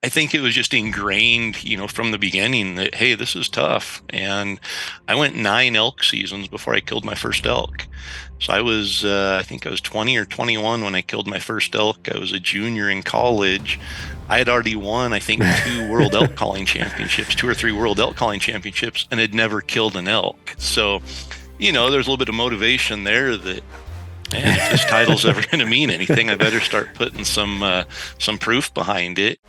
I think it was just ingrained, from the beginning that, hey, this is tough. And I went 9 elk seasons before I killed my first elk. So I think I was 20 or 21 when I killed my first elk. I was a junior in college. I had already won, I think, 2 world elk calling championships, 2 or 3 world elk calling championships, and had never killed an elk. So, there's a little bit of motivation there that, and if this title's ever going to mean anything, I better start putting some proof behind it.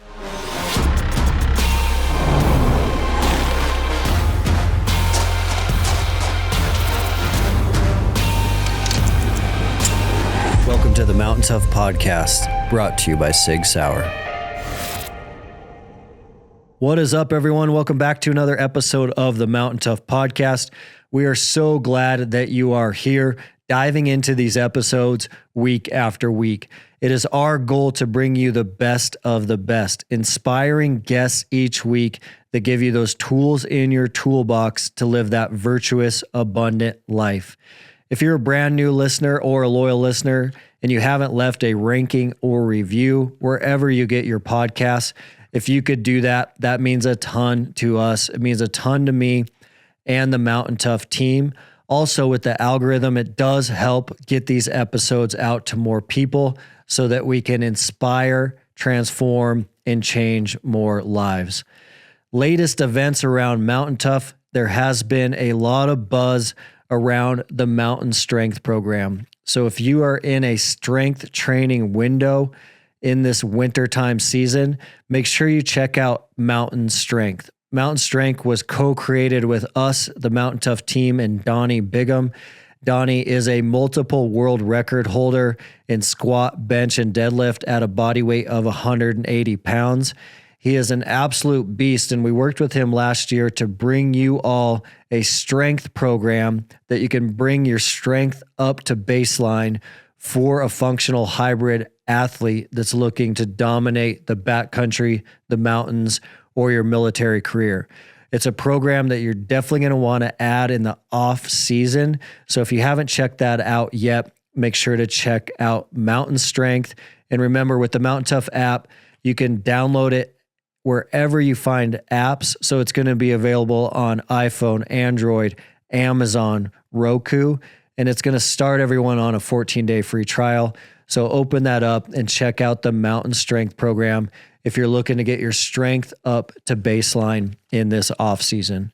Welcome to the Mountain Tough Podcast, brought to you by Sig Sauer. What is up, everyone? Welcome back to another episode of the Mountain Tough Podcast. We are so glad that you are here, diving into these episodes week after week. It is our goal to bring you the best of the best, inspiring guests each week that give you those tools in your toolbox to live that virtuous, abundant life. If you're a brand new listener or a loyal listener and you haven't left a ranking or review wherever you get your podcasts, if you could do that, that means a ton to us. It means a ton to me and the Mountain Tough team. Also, with the algorithm, it does help get these episodes out to more people so that we can inspire, transform, and change more lives. Latest events around Mountain Tough, there has been a lot of buzz around the Mountain Strength program. So if you are in a strength training window in this wintertime season, make sure you check out Mountain Strength. Mountain Strength was co-created with us, the Mountain Tough team, and Donnie Bigham. Donnie is a multiple world record holder in squat, bench, and deadlift at a body weight of 180 pounds. He is an absolute beast, and we worked with him last year to bring you all a strength program that you can bring your strength up to baseline for a functional hybrid athlete that's looking to dominate the backcountry, the mountains, or your military career. It's a program that you're definitely going to want to add in the off season. So if you haven't checked that out yet, make sure to check out Mountain Strength. And remember, with the Mountain Tough app, you can download it wherever you find apps. So it's going to be available on iPhone, Android, Amazon, Roku, and it's going to start everyone on a 14-day free trial. So open that up and check out the Mountain Strength program if you're looking to get your strength up to baseline in this off season.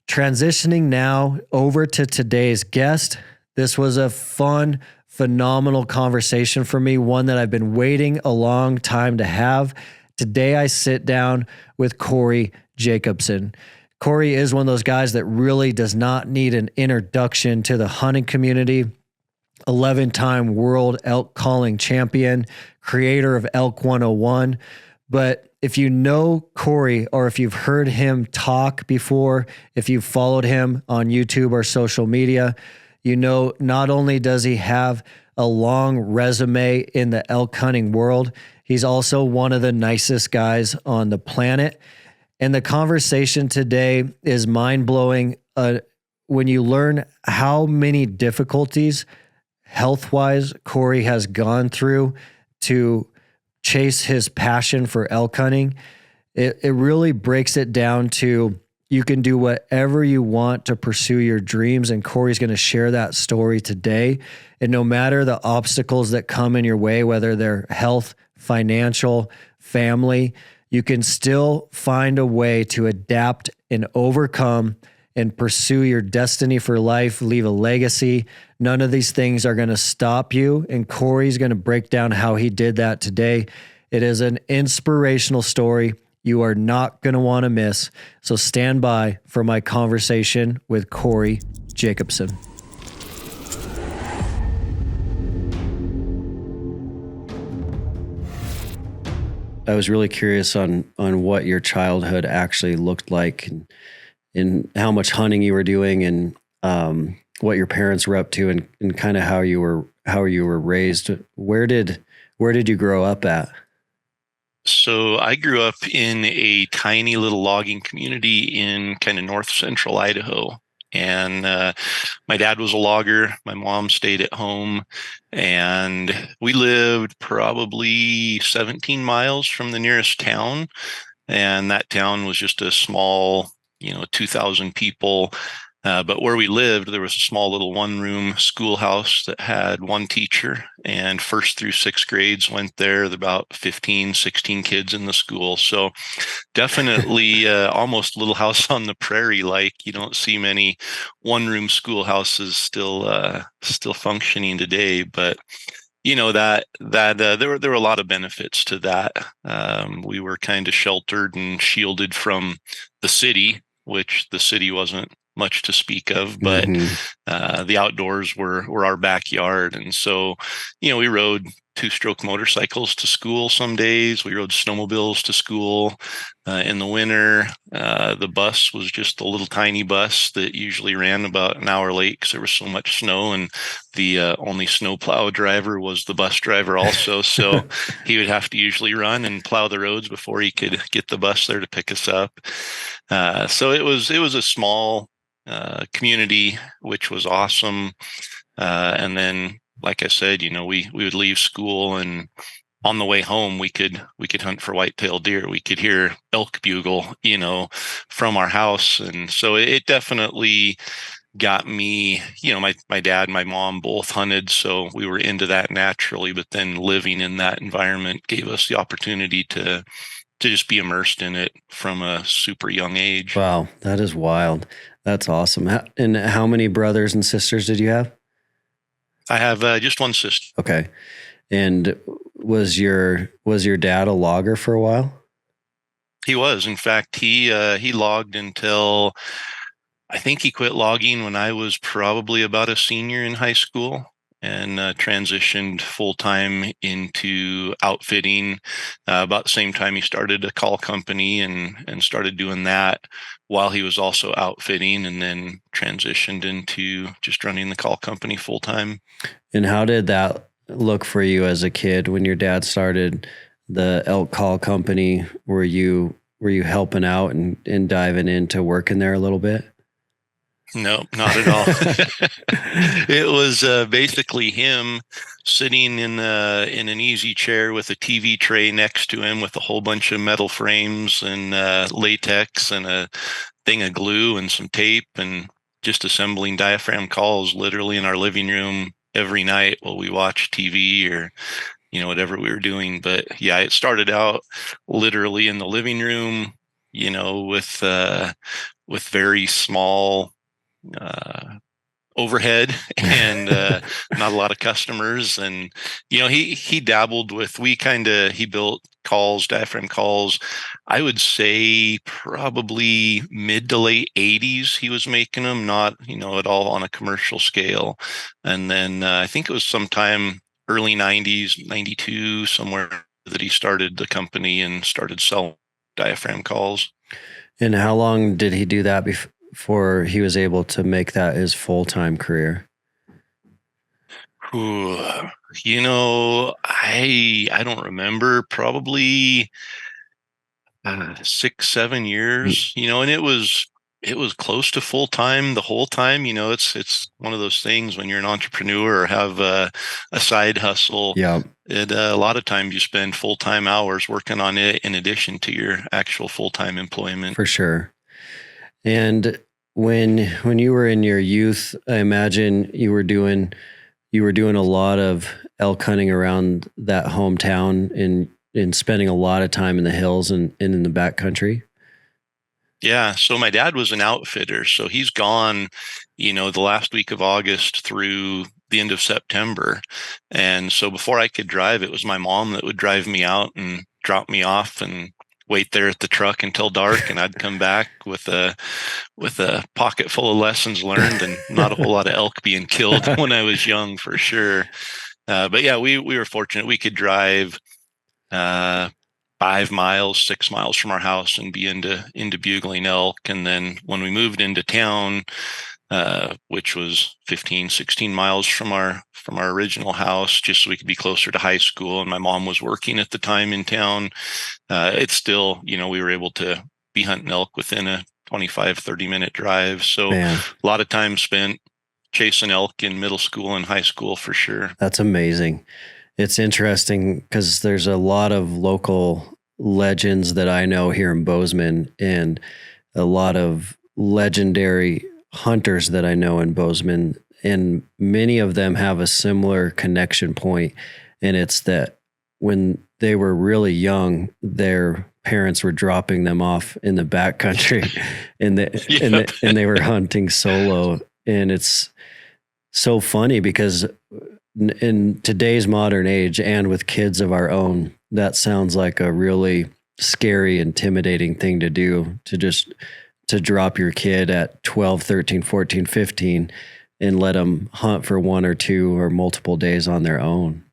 Transitioning now over to today's guest. This was a fun, phenomenal conversation for me, one that I've been waiting a long time to have. Today, I sit down with Corey Jacobson. Corey is one of those guys that really does not need an introduction to the hunting community. 11-time world elk calling champion, creator of Elk 101. But if you know Corey, or if you've heard him talk before, if you've followed him on YouTube or social media, you know not only does he have a long resume in the elk hunting world, he's also one of the nicest guys on the planet. And the conversation today is mind-blowing when you learn how many difficulties health-wise Corey has gone through to chase his passion for elk hunting. It really breaks it down to you can do whatever you want to pursue your dreams, and Corey's going to share that story today. And no matter the obstacles that come in your way, whether they're health, financial, family, you can still find a way to adapt and overcome and pursue your destiny for life, leave a legacy. None of these things are going to stop you, and Corey's going to break down how he did that today. It is an inspirational story you are not going to want to miss. So stand by for my conversation with Corey Jacobson. I was really curious on what your childhood actually looked like, and how much hunting you were doing, and what your parents were up to, and kind of how you were raised. Where did you grow up at? So I grew up in a tiny little logging community in kind of north central Idaho. And my dad was a logger. My mom stayed at home, and we lived probably 17 miles from the nearest town. And that town was just a small, 2,000 people. But where we lived, there was a small little one-room schoolhouse that had one teacher, and first through sixth grades went there. There were about 15, 16 kids in the school. So definitely almost Little House on the Prairie. Like, you don't see many one-room schoolhouses still functioning today. But there were a lot of benefits to that. We were kind of sheltered and shielded from the city, which the city wasn't much to speak of, but the outdoors were our backyard. And so, we rode two-stroke motorcycles to school some days. We rode snowmobiles to school in the winter. The bus was just a little tiny bus that usually ran about an hour late because there was so much snow, and the only snowplow driver was the bus driver also. So he would have to usually run and plow the roads before he could get the bus there to pick us up. So it was a small community, which was awesome. And then, like I said, we would leave school, and on the way home, we could hunt for white-tailed deer. We could hear elk bugle, from our house. And so it definitely got me, my dad and my mom both hunted, so we were into that naturally. But then living in that environment gave us the opportunity to just be immersed in it from a super young age. Wow, that is wild. That's awesome. And how many brothers and sisters did you have? I have just one sister. Okay. And was your dad a logger for a while? He was. In fact, he logged until I think he quit logging when I was probably about a senior in high school, and transitioned full-time into outfitting about the same time he started a call company, and started doing that while he was also outfitting, and then transitioned into just running the call company full-time. And how did that look for you as a kid when your dad started the elk call company? Were you helping out and diving into working there a little bit? No, not at all. It was basically him sitting in an easy chair with a TV tray next to him with a whole bunch of metal frames and latex and a thing of glue and some tape, and just assembling diaphragm calls literally in our living room every night while we watched TV or whatever we were doing. But yeah, it started out literally in the living room, with very small overhead and not a lot of customers. And he dabbled with, he built diaphragm calls, I would say probably mid to late 80s he was making them, not at all on a commercial scale. And then I think it was sometime early 90s, 92 somewhere, that he started the company and started selling diaphragm calls. And how long did he do that before he was able to make that his full-time career? Ooh, I don't remember, probably 6, 7 years, and it was close to full time the whole time. It's one of those things when you're an entrepreneur or have a side hustle. Yeah. A lot of times you spend full-time hours working on it in addition to your actual full-time employment. For sure. And when you were in your youth, I imagine you were doing a lot of elk hunting around that hometown and spending a lot of time in the hills and in the backcountry. Yeah. So my dad was an outfitter, so he's gone, the last week of August through the end of September. And so before I could drive, it was my mom that would drive me out and drop me off and wait there at the truck until dark, and I'd come back with a pocket full of lessons learned and not a whole lot of elk being killed when I was young, for sure. But yeah, we were fortunate. We could drive 5 miles, 6 miles from our house and be into bugling elk. And then when we moved into town, which was 15, 16 miles from our original house, just so we could be closer to high school, and my mom was working at the time in town, it's still, we were able to be hunting elk within a 25, 30-minute drive. So Man, a lot of time spent chasing elk in middle school and high school for sure. that's amazing. It's interesting because there's a lot of local legends that I know here in Bozeman and a lot of legendary hunters that I know in Bozeman. And many of them have a similar connection point. And it's that when they were really young, their parents were dropping them off in the backcountry and, Yep. and they were hunting solo. And it's so funny because in today's modern age and with kids of our own, that sounds like a really scary, intimidating thing to do, to drop your kid at 12, 13, 14, 15 and let them hunt for 1 or 2 or multiple days on their own.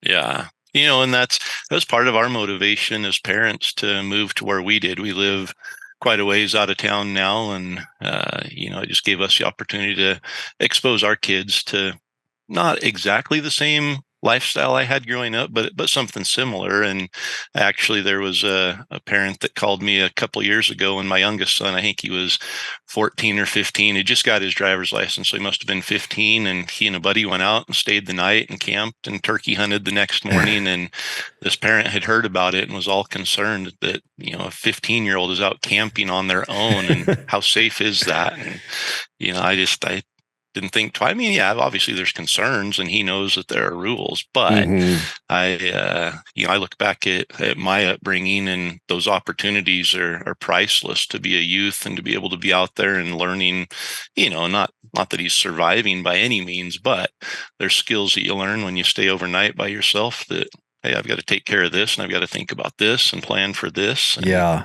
Yeah. And that was part of our motivation as parents to move to where we did. We live quite a ways out of town now. And, it just gave us the opportunity to expose our kids to not exactly the same lifestyle I had growing up, but something similar. And actually, there was a parent that called me a couple of years ago, and my youngest son, I think he was 14 or 15, he just got his driver's license, so he must have been 15. And he and a buddy went out and stayed the night and camped and turkey hunted the next morning. And this parent had heard about it and was all concerned that a 15-year-old is out camping on their own, and how safe is that? And I didn't think twice. I mean, yeah, obviously there's concerns, and he knows that there are rules. But I look back at my upbringing, and those opportunities are priceless to be a youth and to be able to be out there and learning. Not that he's surviving by any means, but there's skills that you learn when you stay overnight by yourself. That hey, I've got to take care of this, and I've got to think about this and plan for this. And, Yeah.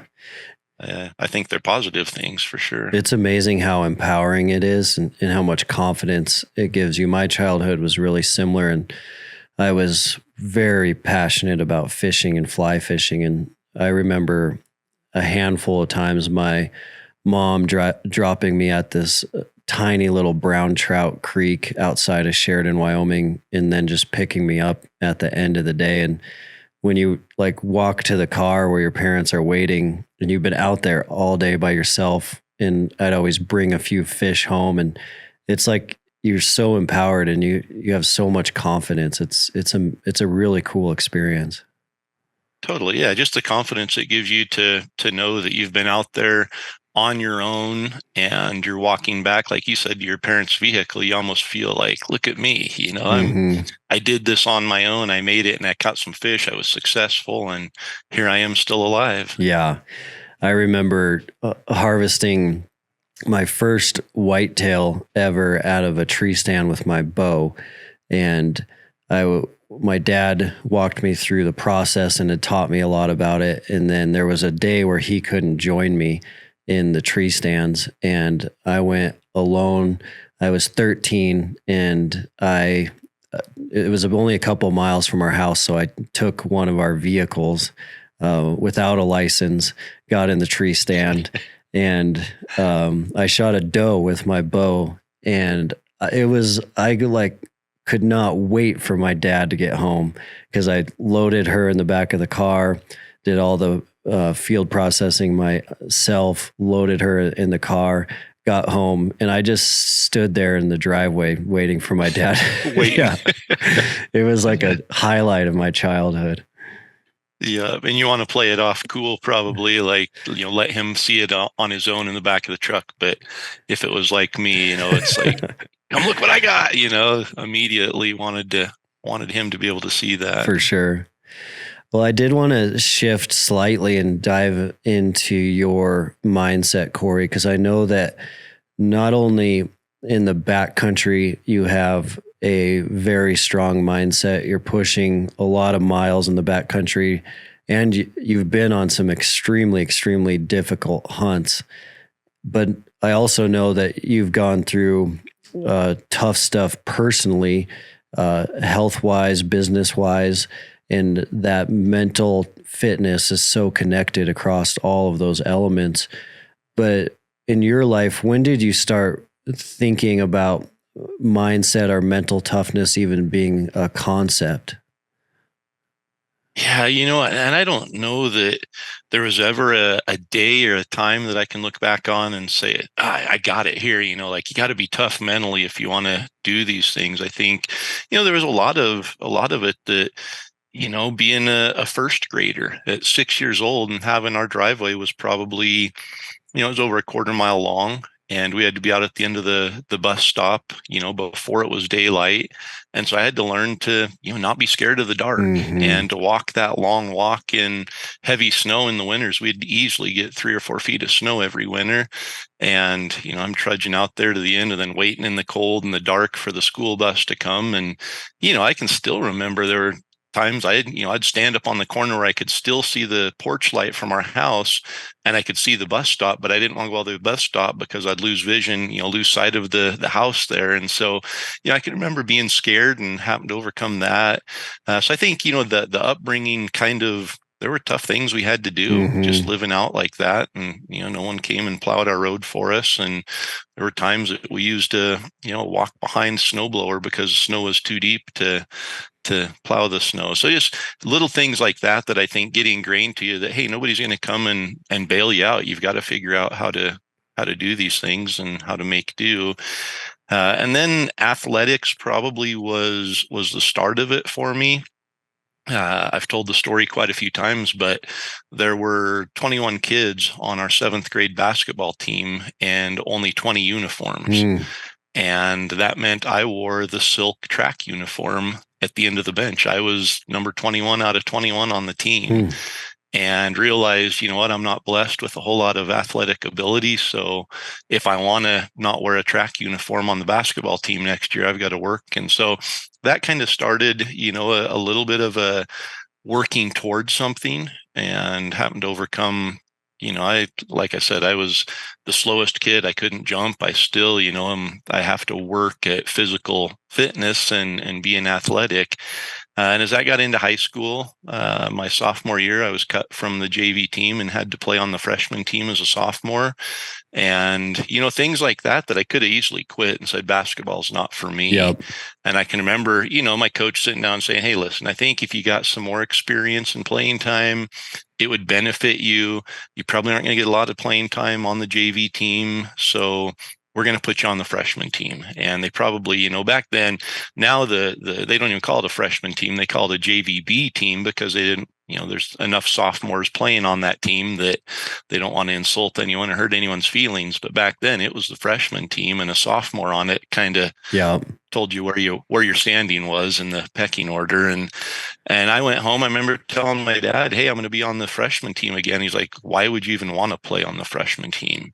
I think they're positive things for sure. It's amazing how empowering it is and how much confidence it gives you. My childhood was really similar, and I was very passionate about fishing and fly fishing. And I remember a handful of times my mom dropping me at this tiny little brown trout creek outside of Sheridan, Wyoming, and then just picking me up at the end of the day. And when you walk to the car where your parents are waiting and you've been out there all day by yourself, and I'd always bring a few fish home, and it's like you're so empowered and you have so much confidence. It's a really cool experience. Totally. Yeah. Just the confidence it gives you to know that you've been out there on your own and you're walking back, like you said, to your parents' vehicle. You almost feel like, look at me, I did this on my own. I made it and I caught some fish. I was successful and here I am still alive. Yeah. I remember harvesting my first whitetail ever out of a tree stand with my bow. And my dad walked me through the process and had taught me a lot about it. And then there was a day where he couldn't join me in the tree stands, and I went alone. I was 13, and it was only a couple miles from our house. So I took one of our vehicles without a license, got in the tree stand, and I shot a doe with my bow. And I could not wait for my dad to get home, because I loaded her in the back of the car, did all the field processing myself, loaded her in the car, got home, and I just stood there in the driveway waiting for my dad. Yeah. It was like a highlight of my childhood. Yeah. And you want to play it off cool, probably let him see it on his own in the back of the truck. But if it was like me, it's like, come look what I got, immediately wanted him to be able to see that. For sure. Well, I did want to shift slightly and dive into your mindset, Corey, because I know that not only in the backcountry you have a very strong mindset, you're pushing a lot of miles in the backcountry, and you've been on some extremely, extremely difficult hunts. But I also know that you've gone through tough stuff personally, health-wise, business-wise, and that mental fitness is so connected across all of those elements. But in your life, when did you start thinking about mindset or mental toughness even being a concept? Yeah, and I don't know that there was ever a day or a time that I can look back on and say, I got it here. Like you got to be tough mentally if you want to do these things. I think, there was a lot of it that, being a first grader at 6 years old and having our driveway was probably, it was over a quarter mile long, and we had to be out at the end of the bus stop, before it was daylight. And so I had to learn to, not be scared of the dark Mm-hmm. and to walk that long walk in heavy snow in the winters. We'd easily get 3 or 4 feet of snow every winter. And, I'm trudging out there to the end and then waiting in the cold and the dark for the school bus to come. And, I can still remember there were times I'd stand up on the corner where I could still see the porch light from our house, and I could see the bus stop, but I didn't want to go all the way to the bus stop because I'd lose vision, lose sight of the house there. And so, I can remember being scared and having to overcome that. So I think, the upbringing kind of, there were tough things we had to do just Mm-hmm. living out like that. And, no one came and plowed our road for us. And there were times that we used to, walk behind snowblower because the snow was too deep to plow the snow. So just little things like that I think get ingrained to you that, hey, nobody's going to come and bail you out. You've got to figure out how to do these things and how to make do. And then athletics probably was the start of it for me. I've told the story quite a few times, but there were 21 kids on our seventh grade basketball team and only 20 uniforms. Mm. And that meant I wore the silk track uniform at the end of the bench. I was number 21 out of 21 on the team, Mm. and realized, what, I'm not blessed with a whole lot of athletic ability. So if I want to not wear a track uniform on the basketball team next year, I've got to work. And so that kind of started, a little bit of a working towards something, and happened to overcome. Like I said, I was the slowest kid. I couldn't jump. I still, I have to work at physical fitness and being athletic. And as I got into high school, my sophomore year, I was cut from the JV team and had to play on the freshman team as a sophomore. And, things like that I could have easily quit and said, basketball's not for me. Yep. And I can remember, my coach sitting down and saying, hey, listen, I think if you got some more experience and playing time, it would benefit you. You probably aren't going to get a lot of playing time on the JV team. So we're going to put you on the freshman team. And they probably, back then, now they don't even call it a freshman team. They call it a JVB team because they didn't, there's enough sophomores playing on that team that they don't want to insult anyone or hurt anyone's feelings. But back then it was the freshman team, and a sophomore on it kind of Yeah. told you where your standing was in the pecking order. And I went home. I remember telling my dad, hey, I'm going to be on the freshman team again. He's like, why would you even want to play on the freshman team?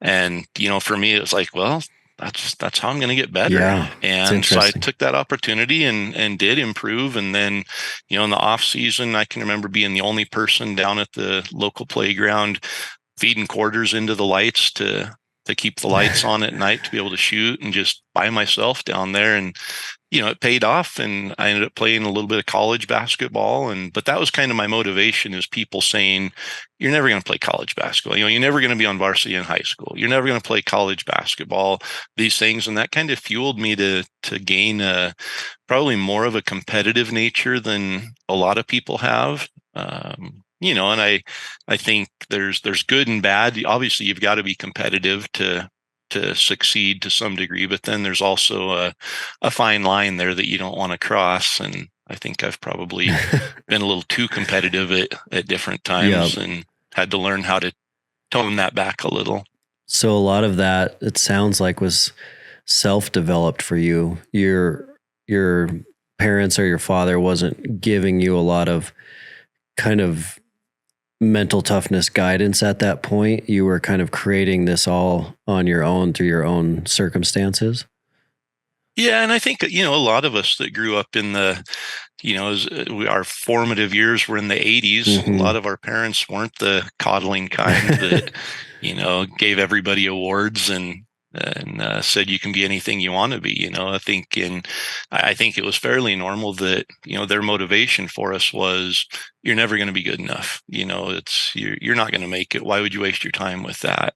And, for me, it was like, well, that's how I'm going to get better. Yeah. It's And so I interesting. took that opportunity and did improve. And then, in the off season, I can remember being the only person down at the local playground feeding quarters into the lights to keep the lights on at night to be able to shoot, and just by myself down there. And it paid off, and I ended up playing a little bit of college basketball. But that was kind of my motivation, is people saying, you're never going to play college basketball. You're never going to be on varsity in high school. You're never going to play college basketball, these things. And that kind of fueled me to gain probably more of a competitive nature than a lot of people have. And I think there's good and bad. Obviously, you've got to be competitive to succeed to some degree, but then there's also a fine line there that you don't want to cross. And I think I've probably been a little too competitive at different Yep. times, and had to learn how to tone that back a little. So a lot of that, it sounds like, was self-developed for you. Your parents or your father wasn't giving you a lot of kind of mental toughness guidance at that point. You were kind of creating this all on your own through your own circumstances. Yeah, and I think a lot of us that grew up in our formative years were in the 80s. A lot Mm-hmm. of our parents weren't the coddling kind that gave everybody awards and said you can be anything you want to be. I think it was fairly normal that their motivation for us was you're never going to be good enough. You're not going to make it. Why would you waste your time with that?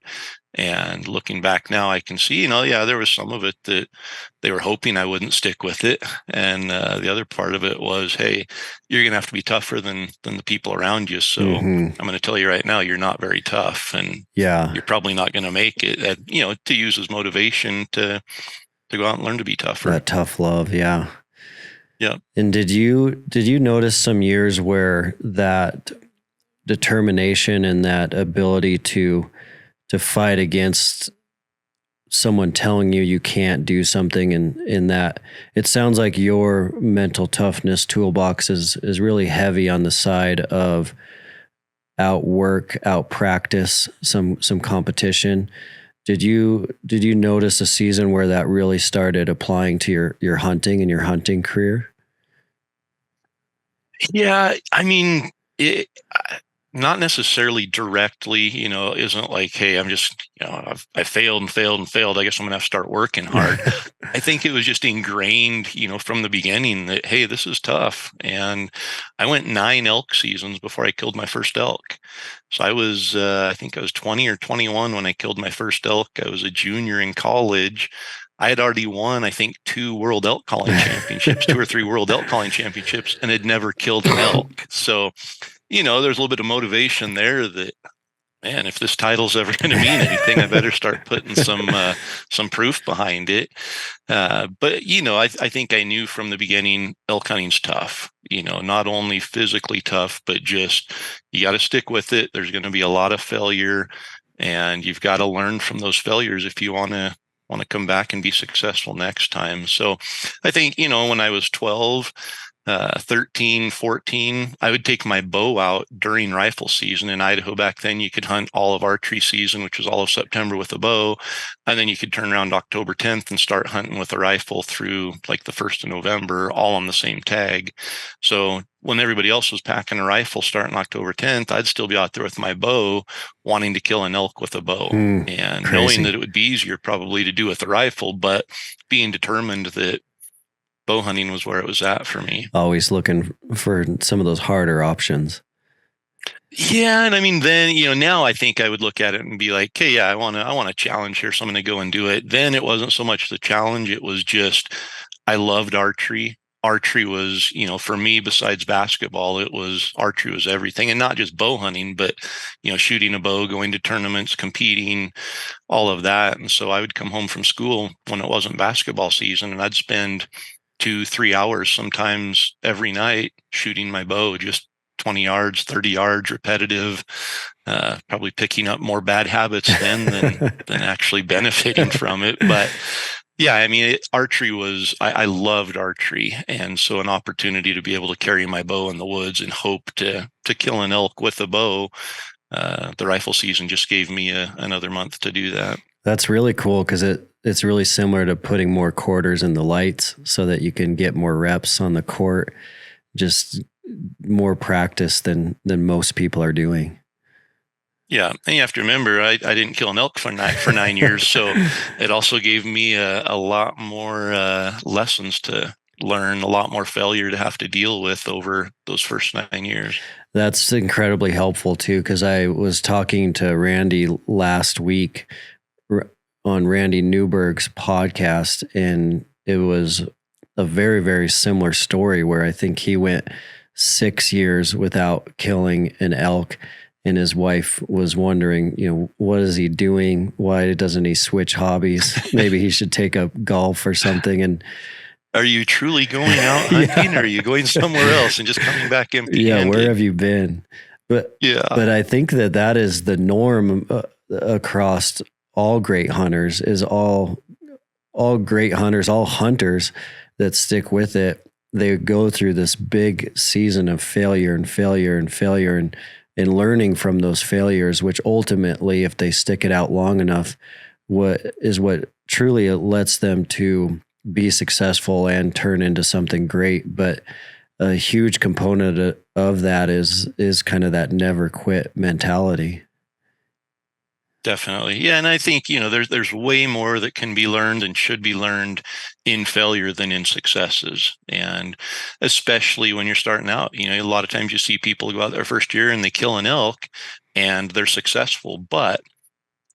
And looking back now, I can see, yeah, there was some of it that they were hoping I wouldn't stick with it. And the other part of it was, hey, you're going to have to be tougher than the people around you. So I'm going to tell you right now, you're not very tough, and you're probably not going to make it. To use as motivation to go out and learn to be tougher. That tough love, yeah. Yeah. And did you notice some years where that determination and that ability to fight against someone telling you can't do something, and in that it sounds like your mental toughness toolbox is really heavy on the side of outwork, out practice, some competition. Did you notice a season where that really started applying to your hunting and your hunting career? Yeah, I mean, not necessarily directly, isn't like, hey, I'm just, I failed and failed and failed. I guess I'm going to have to start working hard. I think it was just ingrained, from the beginning that, hey, this is tough. And I went 9 elk seasons before I killed my first elk. So I think I was 20 or 21 when I killed my first elk. I was a junior in college. I had already won, I think, 2 world elk calling championships, 2 or 3 world elk calling championships, and had never killed an elk. So, there's a little bit of motivation there that, man, if this title's ever going to mean anything, I better start putting some proof behind it. But, I think I knew from the beginning, elk hunting's tough, not only physically tough, but just, you got to stick with it. There's going to be a lot of failure, and you've got to learn from those failures if you want to come back and be successful next time. So I think, when I was 12, 13, 14, I would take my bow out during rifle season in Idaho. Back then you could hunt all of archery season, which was all of September, with a bow. And then you could turn around October 10th and start hunting with a rifle through like the 1st of November, all on the same tag. So when everybody else was packing a rifle starting October 10th, I'd still be out there with my bow, wanting to kill an elk with a bow, and crazy. knowing that it would be easier probably to do with a rifle, but being determined that bow hunting was where it was at for me. Always looking for some of those harder options. Yeah. And I mean, then, now I think I would look at it and be like, okay, yeah, I want a challenge here, so I'm going to go and do it. Then it wasn't so much the challenge. It was just, I loved archery. Archery was, for me, besides basketball, archery was everything, and not just bow hunting, but, shooting a bow, going to tournaments, competing, all of that. And so I would come home from school when it wasn't basketball season, and I'd spend 2-3 hours sometimes every night shooting my bow, just 20 yards, 30 yards, repetitive, probably picking up more bad habits then than actually benefiting from it. But yeah, I mean, archery was, I loved archery. And so an opportunity to be able to carry my bow in the woods and hope to kill an elk with a bow, the rifle season just gave me another month to do that. That's really cool, because it's really similar to putting more quarters in the lights so that you can get more reps on the court, just more practice than most people are doing. Yeah. And you have to remember, I didn't kill an elk for 9 years. So it also gave me a lot more lessons to learn, a lot more failure to have to deal with over those first 9 years. That's incredibly helpful too, because I was talking to Randy last week on Randy Newberg's podcast, and it was a very, very similar story where I think he went 6 years without killing an elk, and his wife was wondering, what is he doing? Why doesn't he switch hobbies? Maybe he should take up golf or something. And are you truly going out hunting, or are you going somewhere else and just coming back empty-handed? Yeah, where have you been? But I think that is the norm across all great hunters, is all great hunters, all hunters that stick with it. They go through this big season of failure and failure and failure, and learning from those failures, which ultimately, if they stick it out long enough, what truly lets them to be successful and turn into something great. But a huge component of that is kind of that never quit mentality. Definitely. Yeah. And I think, there's way more that can be learned and should be learned in failure than in successes. And especially when you're starting out, a lot of times you see people go out their first year and they kill an elk and they're successful, but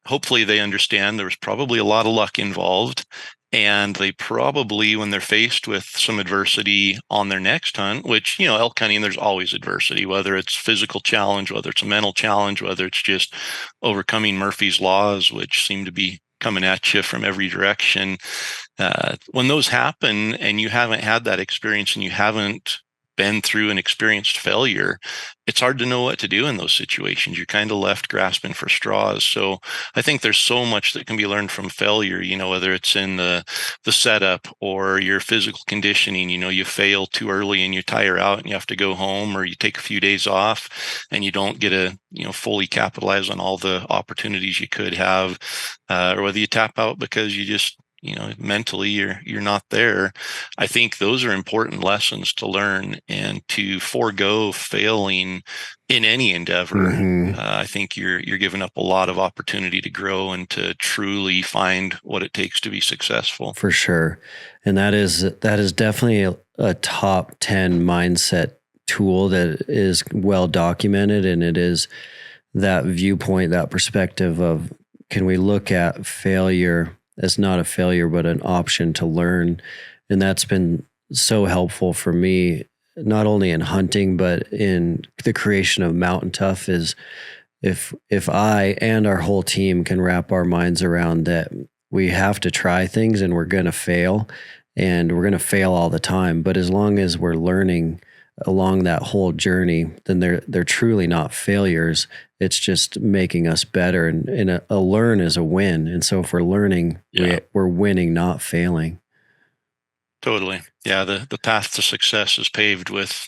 hopefully they understand there was probably a lot of luck involved. And they probably, when they're faced with some adversity on their next hunt, which, elk hunting, there's always adversity, whether it's physical challenge, whether it's a mental challenge, whether it's just overcoming Murphy's laws, which seem to be coming at you from every direction. When those happen and you haven't had that experience and you haven't been through and experienced failure, it's hard to know what to do in those situations. You're kind of left grasping for straws. So I think there's so much that can be learned from failure, whether it's in the setup or your physical conditioning. You fail too early and you tire out and you have to go home, or you take a few days off and you don't get to fully capitalize on all the opportunities you could have, or whether you tap out because you just mentally you're not there. I think those are important lessons to learn, and to forego failing in any endeavor. I think you're giving up a lot of opportunity to grow and to truly find what it takes to be successful. For sure. And that is definitely a top 10 mindset tool that is well documented. And it is that viewpoint, that perspective of, can we look at failure as not a failure, but an option to learn? And that's been so helpful for me, not only in hunting, but in the creation of Mountain Tough. Is if I and our whole team can wrap our minds around that, we have to try things and we're going to fail, and we're going to fail all the time. But as long as we're learning along that whole journey, then they're truly not failures. It's just making us better. And a learn is a win. And so if we're learning, we're winning, not failing. Totally. Yeah. The path to success is paved with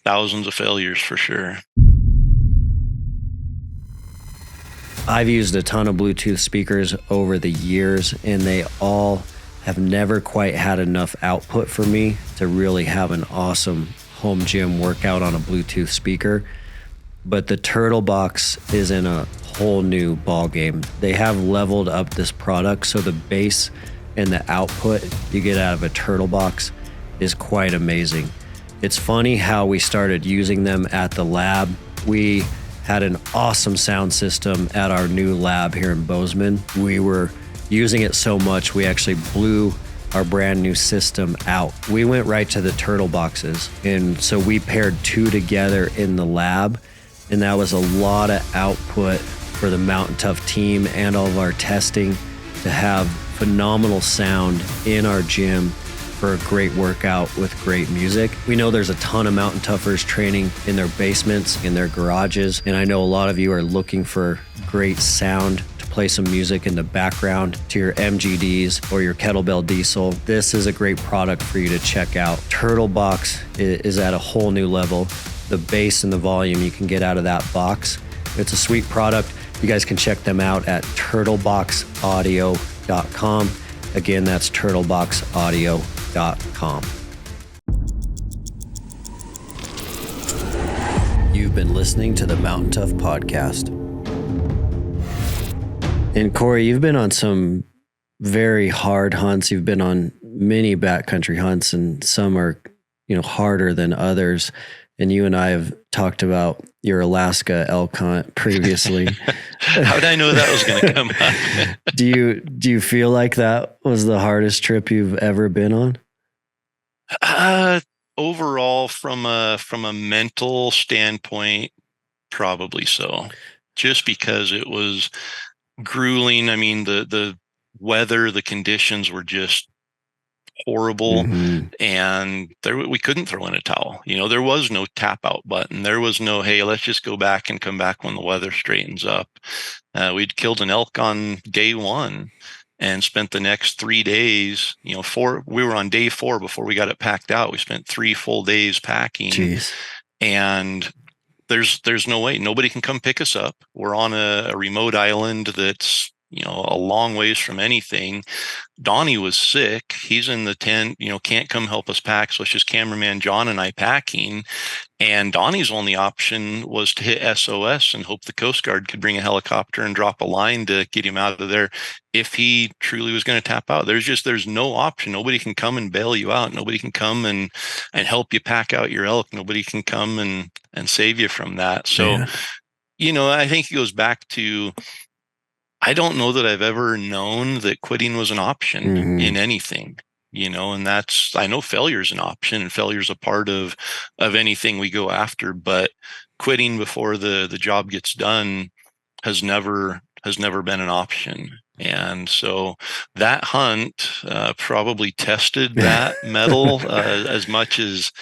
thousands of failures, for sure. I've used a ton of Bluetooth speakers over the years, and they all have never quite had enough output for me to really have an awesome home gym workout on a Bluetooth speaker. But the Turtle Box is in a whole new ball game. They have leveled up this product, so the bass and the output you get out of a Turtle Box is quite amazing. It's funny how we started using them at the lab. We had an awesome sound system at our new lab here in Bozeman. We were using it so much, we actually blew our brand new system out. We went right to the Turtle Boxes. And so we paired two together in the lab. And that was a lot of output for the Mountain Tough team and all of our testing, to have phenomenal sound in our gym for a great workout with great music. We know there's a ton of Mountain Toughers training in their basements, in their garages. And I know a lot of you are looking for great sound to play some music in the background to your MGDs or your kettlebell diesel. This is a great product for you to check out. Turtle Box is at a whole new level. The bass and the volume you can get out of that box. It's a sweet product. You guys can check them out at turtleboxaudio.com. Again, that's turtleboxaudio.com. You've been listening to the Mountain Tough podcast. And Corey, you've been on some very hard hunts. You've been on many backcountry hunts, and some are, harder than others. And you and I have talked about your Alaska elk hunt previously. How did I know that was going to come up? Do you feel like that was the hardest trip you've ever been on? Overall, from a mental standpoint, probably so. Just because it was grueling. I mean, the weather, the conditions were just horrible. And we couldn't throw in a towel. There was no tap out button. There was no, hey, let's just go back and come back when the weather straightens up. We'd killed an elk on day one and spent the next 3 days, we were on day 4 before we got it packed out. We spent 3 full days packing. Jeez. And there's no way. Nobody can come pick us up. We're on a remote island that's a long ways from anything. Donnie was sick. He's in the tent, can't come help us pack. So it's just cameraman John and I packing. And Donnie's only option was to hit SOS and hope the Coast Guard could bring a helicopter and drop a line to get him out of there if he truly was going to tap out. There's no option. Nobody can come and bail you out. Nobody can come and help you pack out your elk. Nobody can come and save you from that. So, I think it goes back to, I don't know that I've ever known that quitting was an option in anything. And I know failure is an option, and failure is a part of anything we go after, but quitting before the job gets done has never been an option. And so that hunt probably tested that metal as much as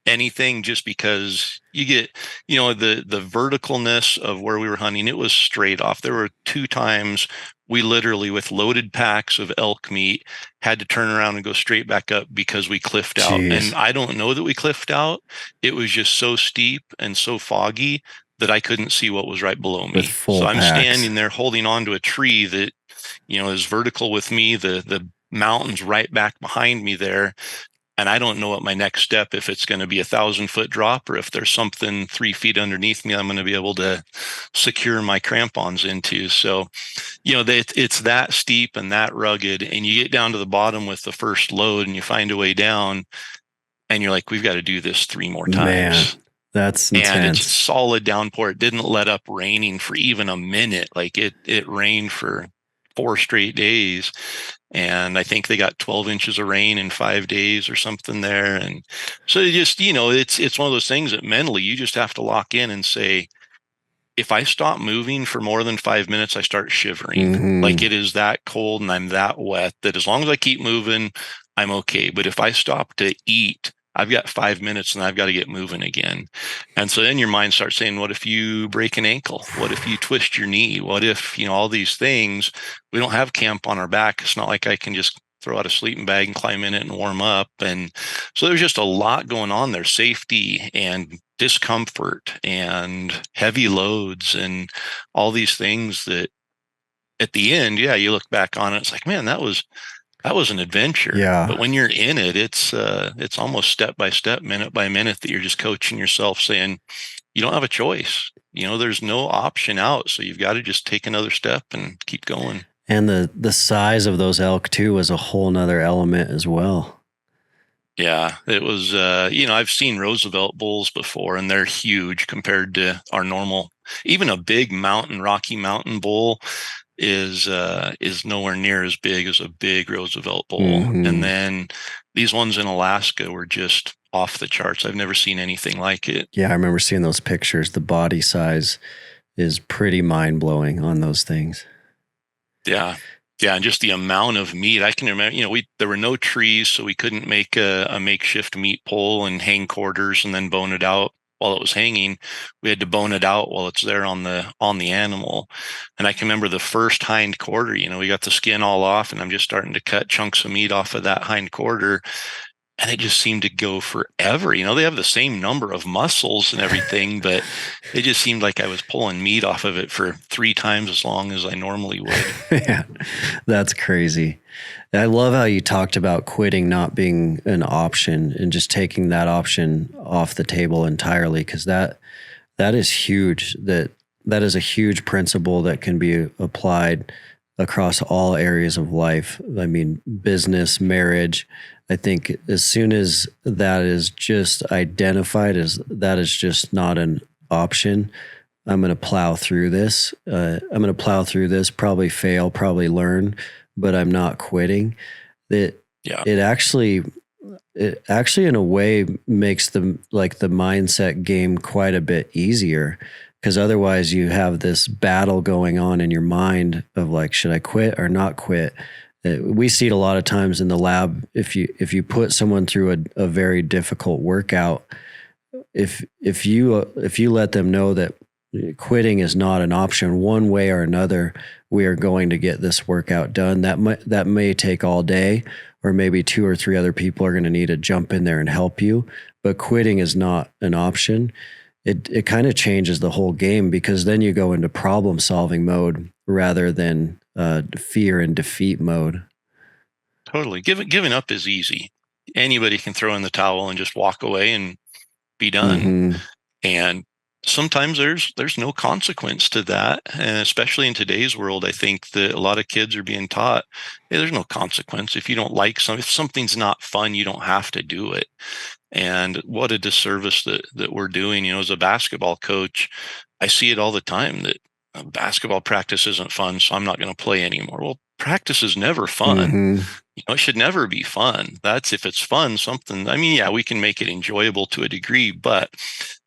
anything, just because you get, the verticalness of where we were hunting. It was straight off. There were 2 times we literally, with loaded packs of elk meat, had to turn around and go straight back up because we cliffed out. And I don't know that we cliffed out. It was just so steep and so foggy that I couldn't see what was right below me. So I'm standing there holding on to a tree that, is vertical with me, the mountain's right back behind me there. And I don't know what my next step, if it's going to be 1,000-foot drop, or if there's something 3 feet underneath me I'm going to be able to secure my crampons into. So, it's that steep and that rugged, and you get down to the bottom with the first load and you find a way down and you're like, we've got to do this 3 more times. Man, that's intense. And it's solid downpour. It didn't let up raining for even a minute. Like it rained for 4 straight days. And I think they got 12 inches of rain in 5 days or something there. And so it just, it's one of those things that mentally you just have to lock in and say, if I stop moving for more than 5 minutes, I start shivering. Like it is that cold and I'm that wet that as long as I keep moving, I'm okay. But if I stop to eat, I've got 5 minutes and I've got to get moving again. And so then your mind starts saying, what if you break an ankle? What if you twist your knee? What if, all these things? We don't have camp on our back. It's not like I can just throw out a sleeping bag and climb in it and warm up. And so there's just a lot going on there, safety and discomfort and heavy loads and all these things that at the end, you look back on it, it's like, man, that was an adventure. Yeah. But when you're in it, it's almost step by step, minute by minute, that you're just coaching yourself, saying you don't have a choice. There's no option out. So you've got to just take another step and keep going. And the size of those elk too was a whole nother element as well. Yeah, it was, I've seen Roosevelt bulls before, and they're huge compared to our normal, even a big Rocky Mountain bull is nowhere near as big as a big Roosevelt bull. And then these ones in Alaska were just off the charts. I've never seen anything like it. Yeah, I remember seeing those pictures. The body size is pretty mind-blowing on those things. Yeah. Yeah, and just the amount of meat. I can remember, there were no trees, so we couldn't make a makeshift meat pole and hang quarters and then bone it out while it was hanging. We had to bone it out while it's there on the animal. And I can remember the first hind quarter, we got the skin all off, and I'm just starting to cut chunks of meat off of that hind quarter. And it just seemed to go forever. They have the same number of muscles and everything, but it just seemed like I was pulling meat off of it for 3 times as long as I normally would. Yeah, that's crazy. I love how you talked about quitting not being an option and just taking that option off the table entirely, because that is huge. That is a huge principle that can be applied across all areas of life. I mean, business, marriage. I think as soon as that is just identified as that is just not an option, I'm going to plow through this. Probably fail, probably learn, but I'm not quitting. It actually in a way makes the mindset game quite a bit easier, because otherwise you have this battle going on in your mind of like, should I quit or not quit? We see it a lot of times in the lab. If you put someone through a very difficult workout, if you let them know that quitting is not an option, one way or another, we are going to get this workout done. That may take all day, or maybe 2 or 3 other people are going to need to jump in there and help you. But quitting is not an option. It kind of changes the whole game, because then you go into problem solving mode rather than fear and defeat mode. Totally. Giving up is easy. Anybody can throw in the towel and just walk away and be done. Mm-hmm. And sometimes there's no consequence to that. And especially in today's world, I think that a lot of kids are being taught, hey, there's no consequence. If you don't like if something's not fun, you don't have to do it. And what a disservice that we're doing. As a basketball coach, I see it all the time that basketball practice isn't fun, so I'm not going to play anymore. Well, practice is never fun. Mm-hmm. It should never be fun. That's if it's fun, something. I mean, yeah, we can make it enjoyable to a degree, but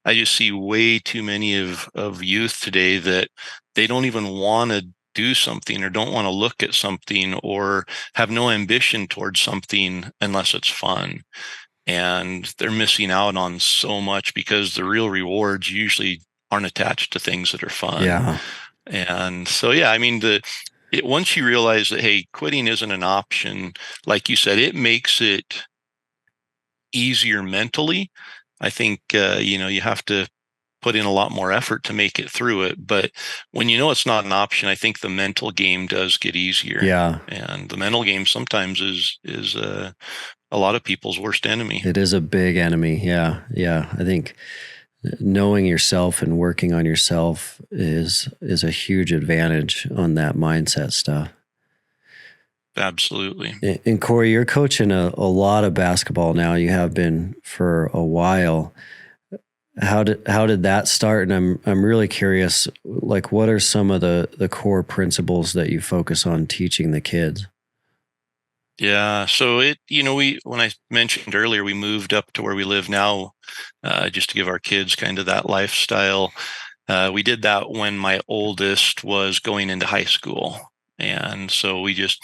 I just see way too many of youth today that they don't even want to do something or don't want to look at something or have no ambition towards something unless it's fun. And they're missing out on so much because the real rewards usually aren't attached to things that are fun. Yeah. And so, yeah, I mean, once you realize that, hey, quitting isn't an option, like you said, it makes it easier mentally. I think, you have to put in a lot more effort to make it through it. But when you know it's not an option, I think the mental game does get easier. Yeah. And the mental game sometimes is a lot of people's worst enemy. It is a big enemy. Yeah. Yeah. I think knowing yourself and working on yourself is a huge advantage on that mindset stuff. Absolutely. And Corey, you're coaching a lot of basketball now. You have been for a while. How did that start? And I'm really curious, like, what are some of the core principles that you focus on teaching the kids? Yeah. So when I mentioned earlier, we moved up to where we live now, just to give our kids kind of that lifestyle. We did that when my oldest was going into high school. And so we just,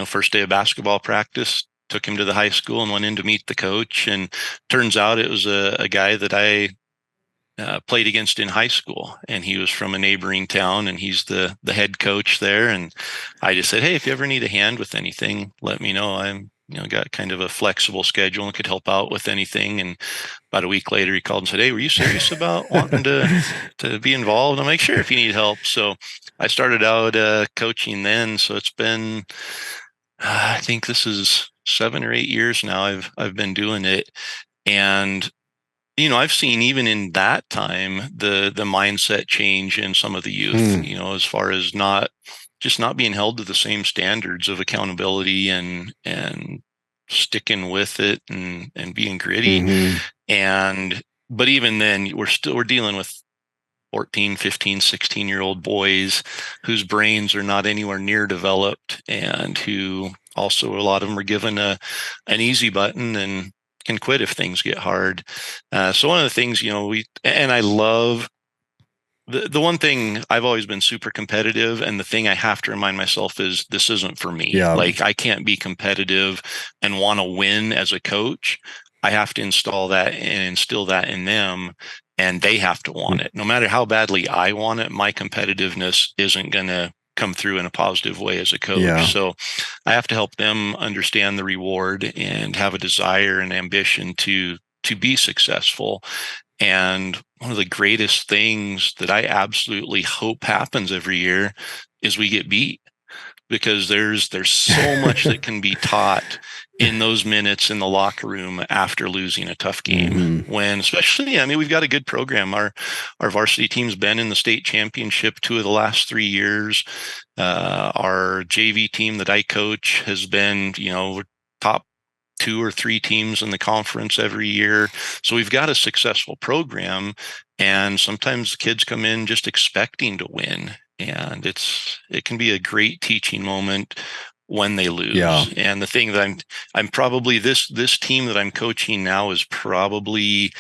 first day of basketball practice, took him to the high school and went in to meet the coach. And turns out it was a guy that I played against in high school, and he was from a neighboring town, and he's the head coach there. And I just said, hey, if you ever need a hand with anything, let me know. I'm got kind of a flexible schedule and could help out with anything. And about a week later, he called and said, hey, were you serious about wanting to be involved? I'm like, sure, if you need help. So I started out coaching then. So it's been I think this is 7 or 8 years now I've been doing it. And I've seen even in that time the mindset change in some of the youth, as far as not being held to the same standards of accountability and sticking with it and being gritty. Mm-hmm. But even then we're dealing with 14, 15, 16-year-old boys whose brains are not anywhere near developed, and who also, a lot of them are given an easy button and can quit if things get hard. So one of the things, I love the one thing. I've always been super competitive, and the thing I have to remind myself is this isn't for me. Yeah. Like, I can't be competitive and want to win as a coach. I have to instill that in them, and they have to want it. No matter how badly I want it, my competitiveness isn't going to come through in a positive way as a coach. Yeah. So I have to help them understand the reward and have a desire and ambition to be successful. And one of the greatest things that I absolutely hope happens every year is we get beat, because there's so much that can be taught in those minutes in the locker room after losing a tough game. Mm-hmm. When, especially, we've got a good program. Our varsity team's been in the state championship 2 of the last 3 years. Our JV team that I coach has been, top 2 or 3 teams in the conference every year. So we've got a successful program, and sometimes the kids come in just expecting to win. And it can be a great teaching moment when they lose. Yeah. And the thing that I'm probably this team that I'm coaching now is probably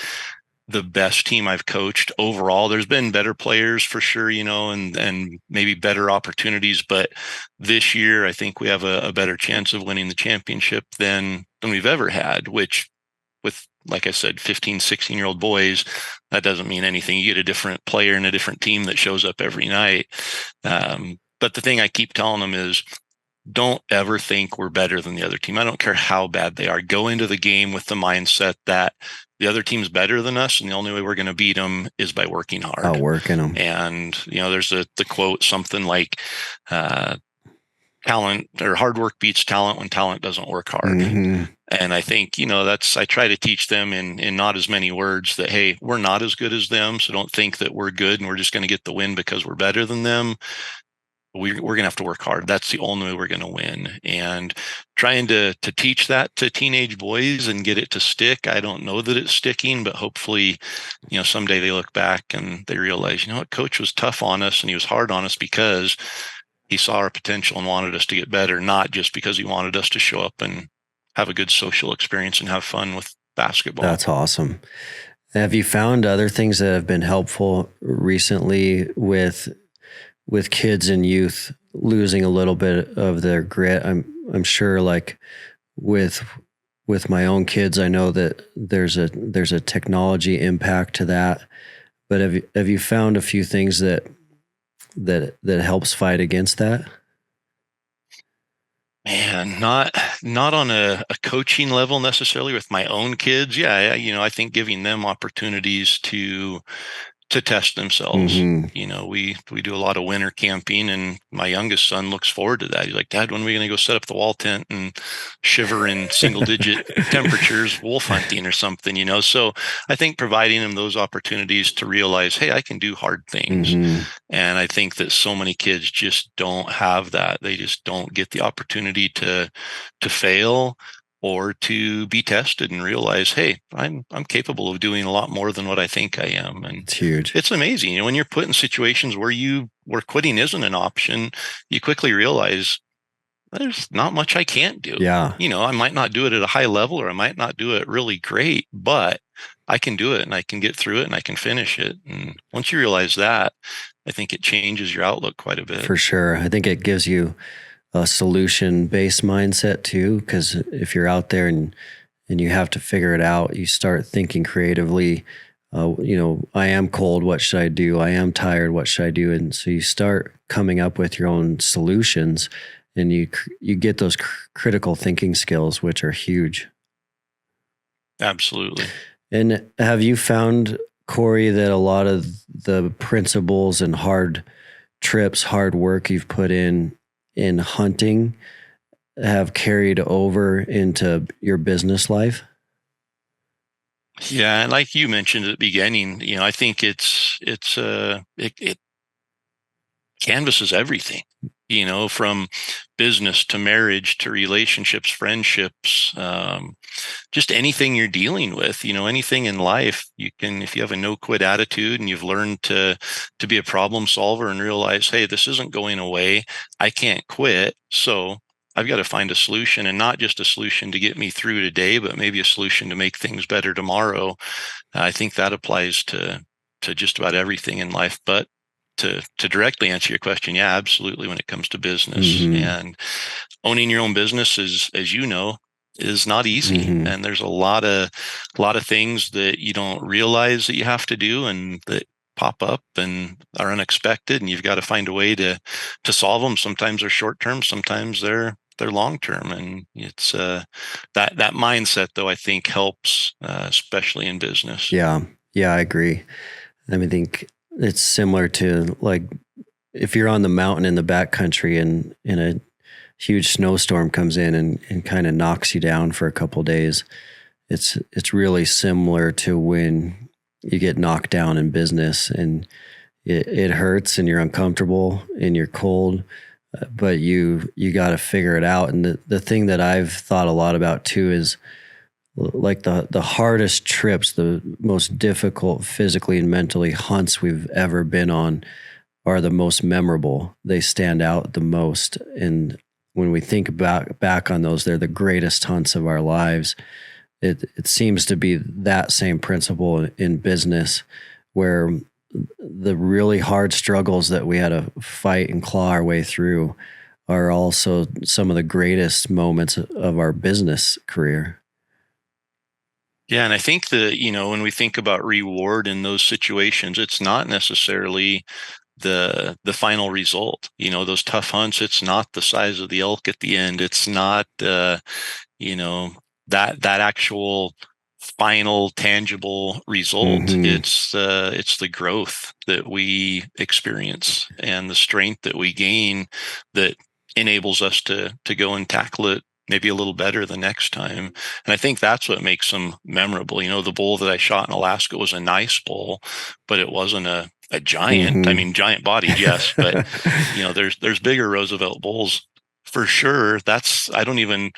the best team I've coached overall. There's been better players for sure, and maybe better opportunities, but this year I think we have a better chance of winning the championship than we've ever had, which, with, like I said, 15, 16-year-old boys, that doesn't mean anything. You get a different player and a different team that shows up every night. But the thing I keep telling them is, don't ever think we're better than the other team. I don't care how bad they are. Go into the game with the mindset that the other team's better than us, and the only way we're going to beat them is by working hard. Outworking them. And there's the quote, something like, talent or hard work beats talent when talent doesn't work hard. Mm-hmm. And I think, I try to teach them in not as many words that, hey, we're not as good as them. So don't think that we're good and we're just going to get the win because we're better than them. We're going to have to work hard. That's the only way we're going to win. And trying to teach that to teenage boys and get it to stick. I don't know that it's sticking, but hopefully, someday they look back and they realize, what, coach was tough on us and he was hard on us because he saw our potential and wanted us to get better, not just because he wanted us to show up and have a good social experience and have fun with basketball. That's awesome. Have you found other things that have been helpful recently with kids and youth losing a little bit of their grit? I'm sure, like with my own kids, I know that there's a technology impact to that. But have you found a few things that helps fight against that? Man, not on a coaching level necessarily with my own kids. Yeah, I think giving them opportunities to test themselves. Mm-hmm. We do a lot of winter camping, and my youngest son looks forward to that. He's like, Dad, when are we going to go set up the wall tent and shiver in single digit temperatures, wolf hunting or something, So I think providing them those opportunities to realize, hey, I can do hard things. Mm-hmm. And I think that so many kids just don't have that. They just don't get the opportunity to fail or to be tested and realize, hey, I'm capable of doing a lot more than what I think I am. And it's huge. It's amazing. When you're put in situations where quitting isn't an option, you quickly realize there's not much I can't do. Yeah. I might not do it at a high level, or I might not do it really great, but I can do it and I can get through it and I can finish it. And once you realize that, I think it changes your outlook quite a bit. For sure. I think it gives you a solution-based mindset too, because if you're out there and you have to figure it out, you start thinking creatively. I am cold. What should I do? I am tired. What should I do? And so you start coming up with your own solutions, and you get those critical thinking skills, which are huge. Absolutely. And have you found, Corey, that a lot of the principles and hard trips, hard work you've put in hunting have carried over into your business life? Yeah, and like you mentioned at the beginning, I think it canvases everything, from business to marriage to relationships, friendships, just anything you're dealing with, anything in life. You can, if you have a no quit attitude and you've learned to be a problem solver and realize, hey, this isn't going away. I can't quit. So I've got to find a solution, and not just a solution to get me through today, but maybe a solution to make things better tomorrow. I think that applies to just about everything in life. But to directly answer your question, yeah, absolutely. When it comes to business, and owning your own business is, as you know, is not easy. And there's a lot of things that you don't realize that you have to do and that pop up and are unexpected, and you've got to find a way to solve them. Sometimes they're short term, sometimes they're long term, and it's that mindset, though, I think helps, especially in business. Yeah, I agree. I think it's similar to, like, if you're on the mountain in the backcountry and a huge snowstorm comes in and kind of knocks you down for a couple of days. It's really similar to when you get knocked down in business, and it hurts and you're uncomfortable and you're cold, but you got to figure it out. And the thing that I've thought a lot about too is, like, the hardest trips, the most difficult physically and mentally hunts we've ever been on are the most memorable. They stand out the most. And when we think back on those, they're the greatest hunts of our lives. It seems to be that same principle in business, where the really hard struggles that we had to fight and claw our way through are also some of the greatest moments of our business career. Yeah, and I think that, when we think about reward in those situations, it's not necessarily the final result. Those tough hunts, it's not the size of the elk at the end. It's not you know that actual final tangible result. Mm-hmm. It's the growth that we experience and the strength that we gain that enables us to go and tackle it maybe a little better the next time. And I think that's what makes them memorable. The bull that I shot in Alaska was a nice bull, but it wasn't a giant. I Mm-hmm. mean, giant bodied, yes, but there's bigger Roosevelt bulls for sure. I don't even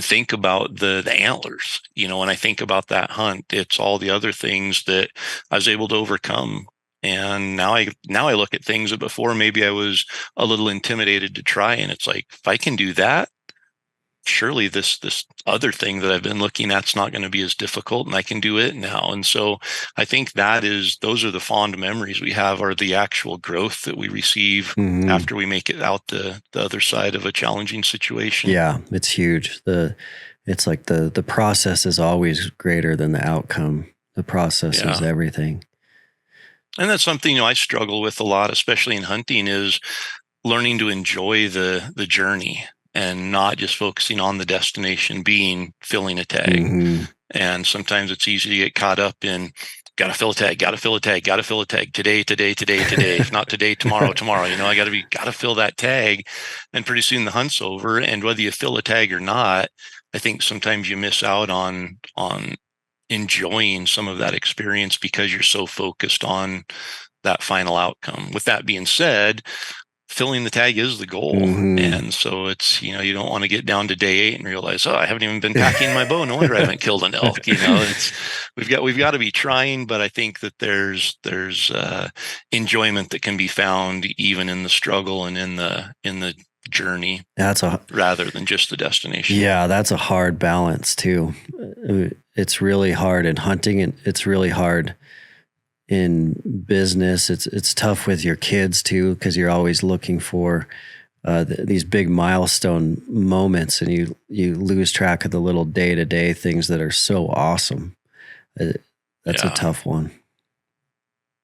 think about the antlers. When I think about that hunt, it's all the other things that I was able to overcome. And now I look at things that before maybe I was a little intimidated to try. And it's like, if I can do that, surely this other thing that I've been looking at's not going to be as difficult, and I can do it now. And so I think those are the fond memories we have, are the actual growth that we receive Mm-hmm. after we make it out the other side of a challenging situation. Yeah, it's huge. It's like the process is always greater than the outcome. The process is Yeah. everything. And that's something I struggle with a lot, especially in hunting, is learning to enjoy the journey and not just focusing on the destination being filling a tag. Mm-hmm. And sometimes it's easy to get caught up in gotta fill a tag, gotta fill a tag, gotta fill a tag today. If not today, tomorrow. I gotta fill that tag. And pretty soon the hunt's over. And whether you fill a tag or not, I think sometimes you miss out on enjoying some of that experience because you're so focused on that final outcome. With that being said, filling the tag is the goal. Mm-hmm. And so it's, you don't want to get down to day 8 and realize, I haven't even been packing my bow. No wonder I haven't killed an elk. We've got to be trying, but I think that there's enjoyment that can be found even in the struggle and in the journey. Rather than just the destination. Yeah, that's a hard balance too. It's really hard in hunting, and it's really hard in business. It's tough with your kids too, because you're always looking for these big milestone moments, and you lose track of the little day-to-day things that are so awesome. That's a tough one.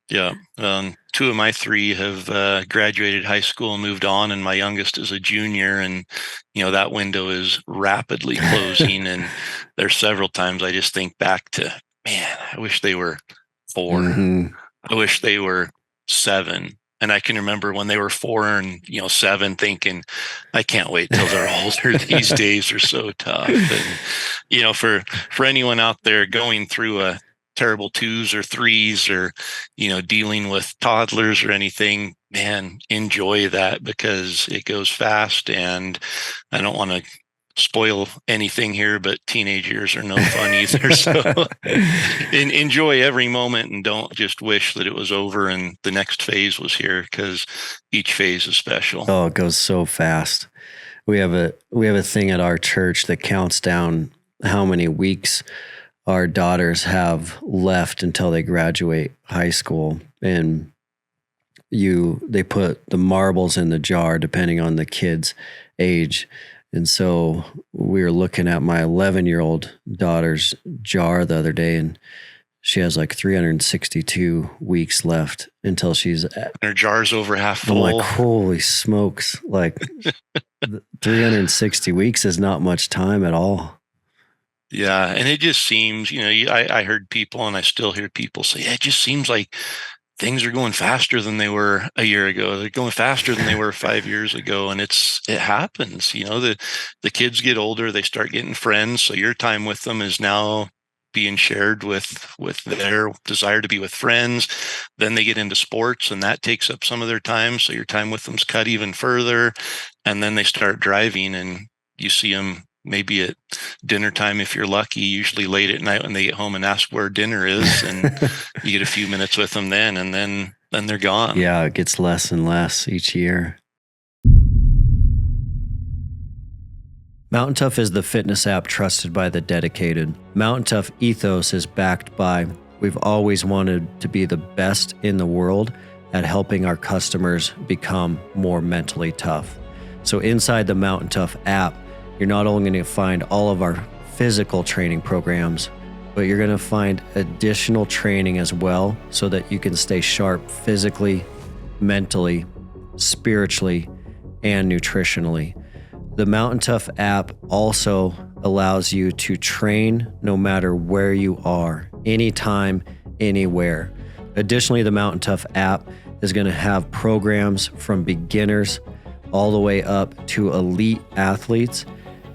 Yeah. 2 of my 3 have graduated high school and moved on, and my youngest is a junior, and that window is rapidly closing. And there's several times I just think back to, man, I wish they were 4. Mm-hmm. I wish they were 7. And I can remember when they were 4 and 7, thinking, I can't wait till they're older. These days are so tough. And for anyone out there going through a terrible 2s or 3s, or dealing with toddlers or anything, man, enjoy that, because it goes fast. And I don't want to spoil anything here, but teenage years are no fun either. So enjoy every moment, and don't just wish that it was over and the next phase was here, because each phase is special. Oh, it goes so fast. We have a thing at our church that counts down how many weeks our daughters have left until they graduate high school. And they put the marbles in the jar depending on the kid's age. And so we were looking at my 11-year-old daughter's jar the other day, and she has like 362 weeks left until her jar's over half full. I'm like, holy smokes. Like 360 weeks is not much time at all. Yeah. And it just seems, I heard people, and I still hear people say, it just seems like things are going faster than they were a year ago. They're going faster than they were 5 years ago. And it happens, the kids get older, they start getting friends. So your time with them is now being shared with their desire to be with friends. Then they get into sports, and that takes up some of their time. So your time with them's cut even further. And then they start driving, and you see them maybe at dinner time, if you're lucky, usually late at night when they get home and ask where dinner is, and you get a few minutes with them then, and then they're gone. Yeah, it gets less and less each year. Mountain Tough is the fitness app trusted by the dedicated. Mountain Tough ethos is backed by, we've always wanted to be the best in the world at helping our customers become more mentally tough. So inside the Mountain Tough app, you're not only going to find all of our physical training programs, but you're going to find additional training as well so that you can stay sharp physically, mentally, spiritually, and nutritionally. The Mountain Tough app also allows you to train no matter where you are, anytime, anywhere. Additionally, the Mountain Tough app is going to have programs from beginners all the way up to elite athletes.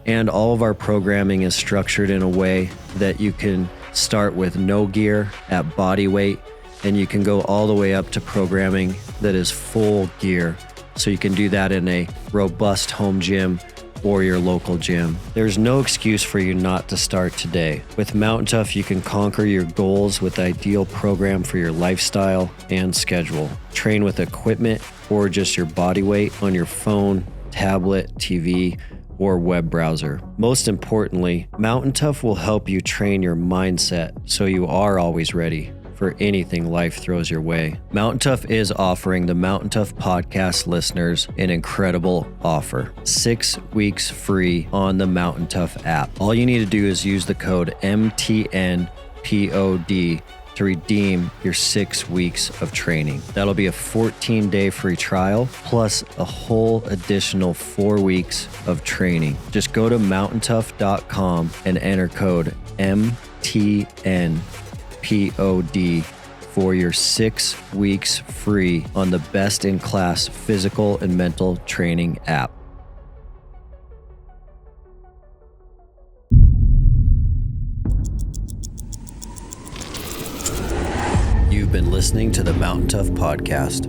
And all of our programming is structured in a way that you can start with no gear at body weight, and you can go all the way up to programming that is full gear. So you can do that in a robust home gym or your local gym. There's no excuse for you not to start today. With Mountain Tough, you can conquer your goals with the ideal program for your lifestyle and schedule. Train with equipment or just your body weight on your phone, tablet, TV, or web browser. Most importantly, Mountain Tough will help you train your mindset so you are always ready for anything life throws your way. Mountain Tough is offering the Mountain Tough podcast listeners an incredible offer. 6 weeks free on the Mountain Tough app. All you need to do is use the code MTNPOD to redeem your 6 weeks of training. That'll be a 14-day free trial plus a whole additional 4 weeks of training. Just go to mountaintough.com and enter code MTNPOD for your 6 weeks free on the best-in-class physical and mental training app. You've been listening to the Mountain Tough podcast.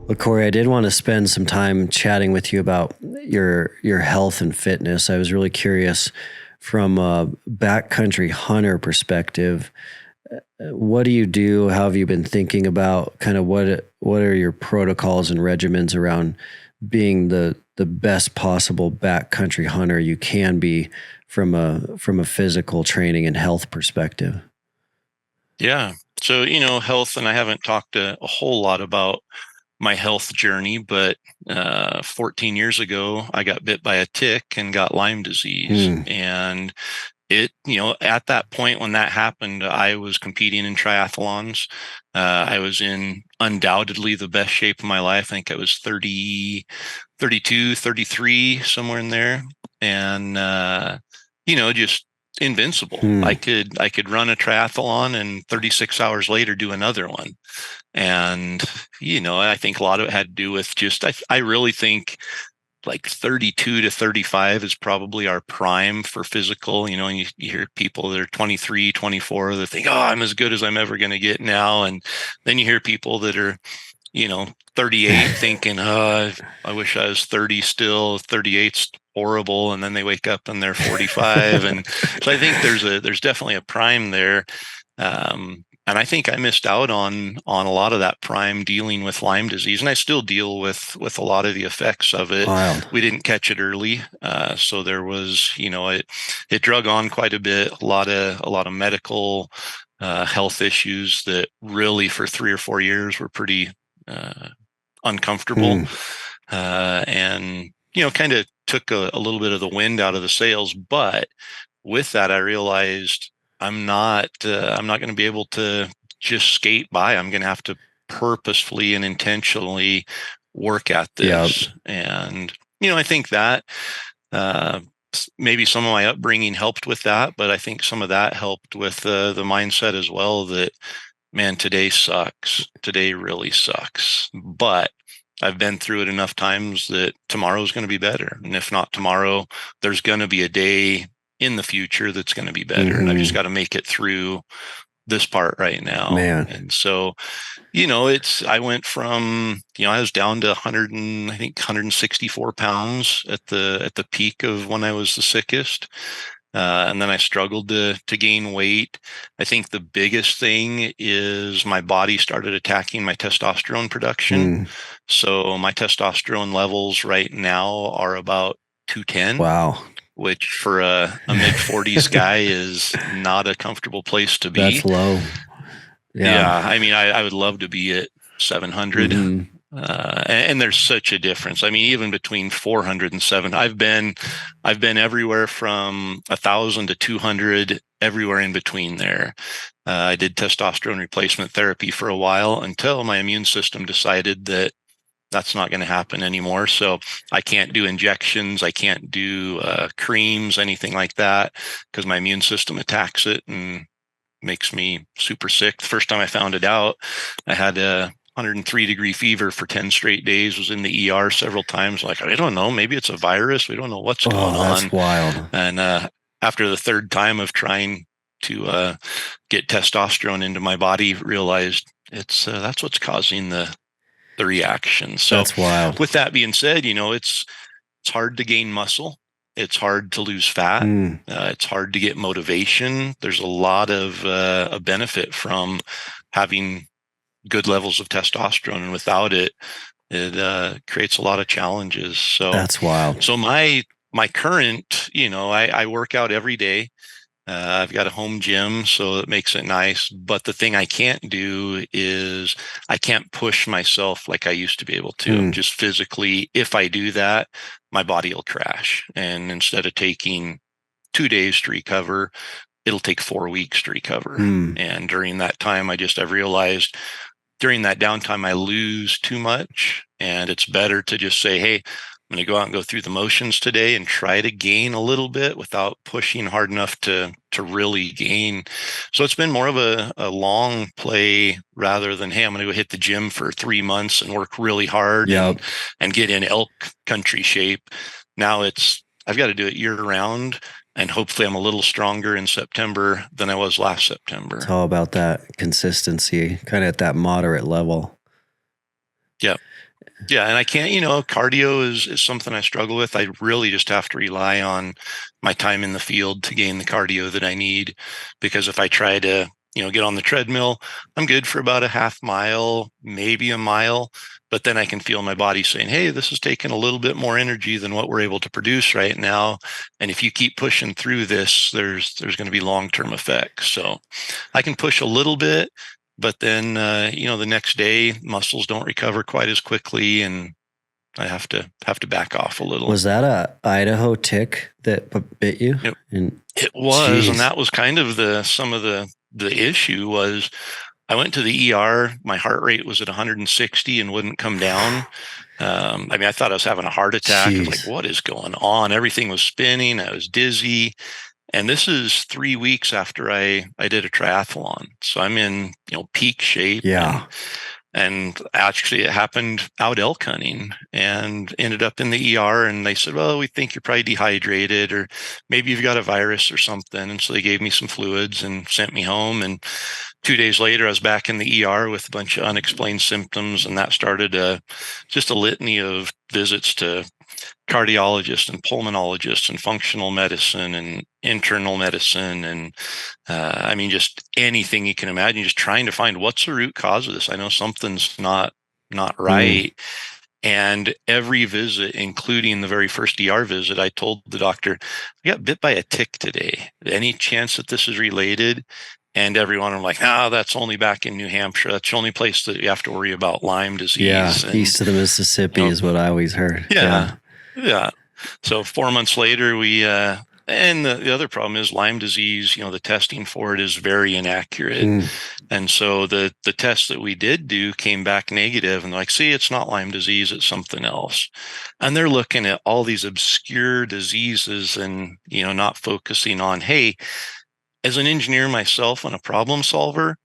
Well, Corey, I did want to spend some time chatting with you about your health and fitness. I was really curious from a backcountry hunter perspective. What do you do? How have you been thinking about kind of what are your protocols and regimens around being the best possible backcountry hunter you can be from a physical training and health perspective? Yeah. So, health, and I haven't talked a whole lot about my health journey, but 14 years ago, I got bit by a tick and got Lyme disease. And it, at that point when that happened, I was competing in triathlons. I was in undoubtedly the best shape of my life. I think I was 30, 32, 33, somewhere in there. And, just invincible. I could run a triathlon and 36 hours later do another one. And, I think a lot of it had to do with just, I really think like 32 to 35 is probably our prime for physical, and you hear people that are 23, 24, that think, oh, I'm as good as I'm ever going to get now. And then you hear people that are, 38 thinking, oh, I wish I was 30 still. 38's horrible. And then they wake up and they're 45. And so I think there's definitely a prime there. And I think I missed out on a lot of that prime dealing with Lyme disease, and I still deal with a lot of the effects of it. Wild. We didn't catch it early, so there was, it drug on quite a bit. A lot of medical health issues that really for 3 or 4 years were pretty uncomfortable, and kind of took a little bit of the wind out of the sails. But with that, I realized I'm not going to be able to just skate by. I'm going to have to purposefully and intentionally work at this. Yep. And, I think that maybe some of my upbringing helped with that, but I think some of that helped with the mindset as well that, man, today sucks. Today really sucks. But I've been through it enough times that tomorrow's going to be better. And if not tomorrow, there's going to be a day in the future that's going to be better. And I've just got to make it through this part right now. Man. And so, I went from, I was down to 164 pounds at the peak of when I was the sickest. And then I struggled to gain weight. I think the biggest thing is my body started attacking my testosterone production. So my testosterone levels right now are about 210. Wow. Which for a mid-40s guy is not a comfortable place to be. That's low. Yeah. I mean, I would love to be at 700, And there's such a difference. I mean, even between 400 and 700, I've been everywhere from 1,000 to 200, everywhere in between there. I did testosterone replacement therapy for a while until my immune system decided that that's not going to happen anymore. So I can't do injections. I can't do creams, anything like that, because my immune system attacks it and makes me super sick. The first time I found it out, I had a 103-degree fever for 10 straight days, was in the ER several times. Like, I don't know, maybe it's a virus. We don't know what's going that's on. wild. And after the third time of trying to get testosterone into my body, realized that's what's causing the reaction. So That's wild. with that being said, it's hard to gain muscle. It's hard to lose fat. It's hard to get motivation. There's a lot of a benefit from having good levels of testosterone, and without it, it creates a lot of challenges. So that's wild. So my current, I work out every day. I've got a home gym, so it makes it nice. But the thing I can't do is I can't push myself like I used to be able to. Just physically, if I do that, my body will crash. And instead of taking 2 days to recover, it'll take 4 weeks to recover. And during that time, I've realized during that downtime, I lose too much. And it's better to just say, hey, I'm going to go out and go through the motions today and try to gain a little bit without pushing hard enough to really gain. So it's been more of a long play rather than, hey, I'm going to go hit the gym for 3 months and work really hard and get in elk country shape. Now I've got to do it year round. And hopefully I'm a little stronger in September than I was last September. It's all about that consistency, kind of at that moderate level. Yeah. Yeah. And I can't, cardio is something I struggle with. I really just have to rely on my time in the field to gain the cardio that I need. Because if I try to, get on the treadmill, I'm good for about a half mile, maybe a mile. But then I can feel my body saying, hey, this is taking a little bit more energy than what we're able to produce right now. And if you keep pushing through this, there's going to be long-term effects. So I can push a little bit, but then, the next day muscles don't recover quite as quickly and I have to back off a little. Was that a Idaho tick that bit you? It was. Geez. And that was kind of some of the issue was I went to the ER. My heart rate was at 160 and wouldn't come down. I thought I was having a heart attack. I was like, what is going on? Everything was spinning. I was dizzy. And this is 3 weeks after I did a triathlon. So I'm in, peak shape. Yeah. And actually it happened out elk hunting and ended up in the ER. And they said, well, we think you're probably dehydrated or maybe you've got a virus or something. And so they gave me some fluids and sent me home. And 2 days later, I was back in the ER with a bunch of unexplained symptoms. And that started just a litany of visits to cardiologists and pulmonologists and functional medicine and internal medicine. And just anything you can imagine, just trying to find what's the root cause of this. I know something's not right. And every visit, including the very first ER visit, I told the doctor, I got bit by a tick today. Any chance that this is related? And everyone are like, that's only back in New Hampshire. That's the only place that you have to worry about Lyme disease. Yeah, east of the Mississippi is what I always heard. Yeah. So 4 months later, we and the other problem is Lyme disease. The testing for it is very inaccurate. And so the test that we did do came back negative, and they're like, see, it's not Lyme disease, it's something else. And they're looking at all these obscure diseases and, not focusing on, hey, as an engineer myself and a problem solver,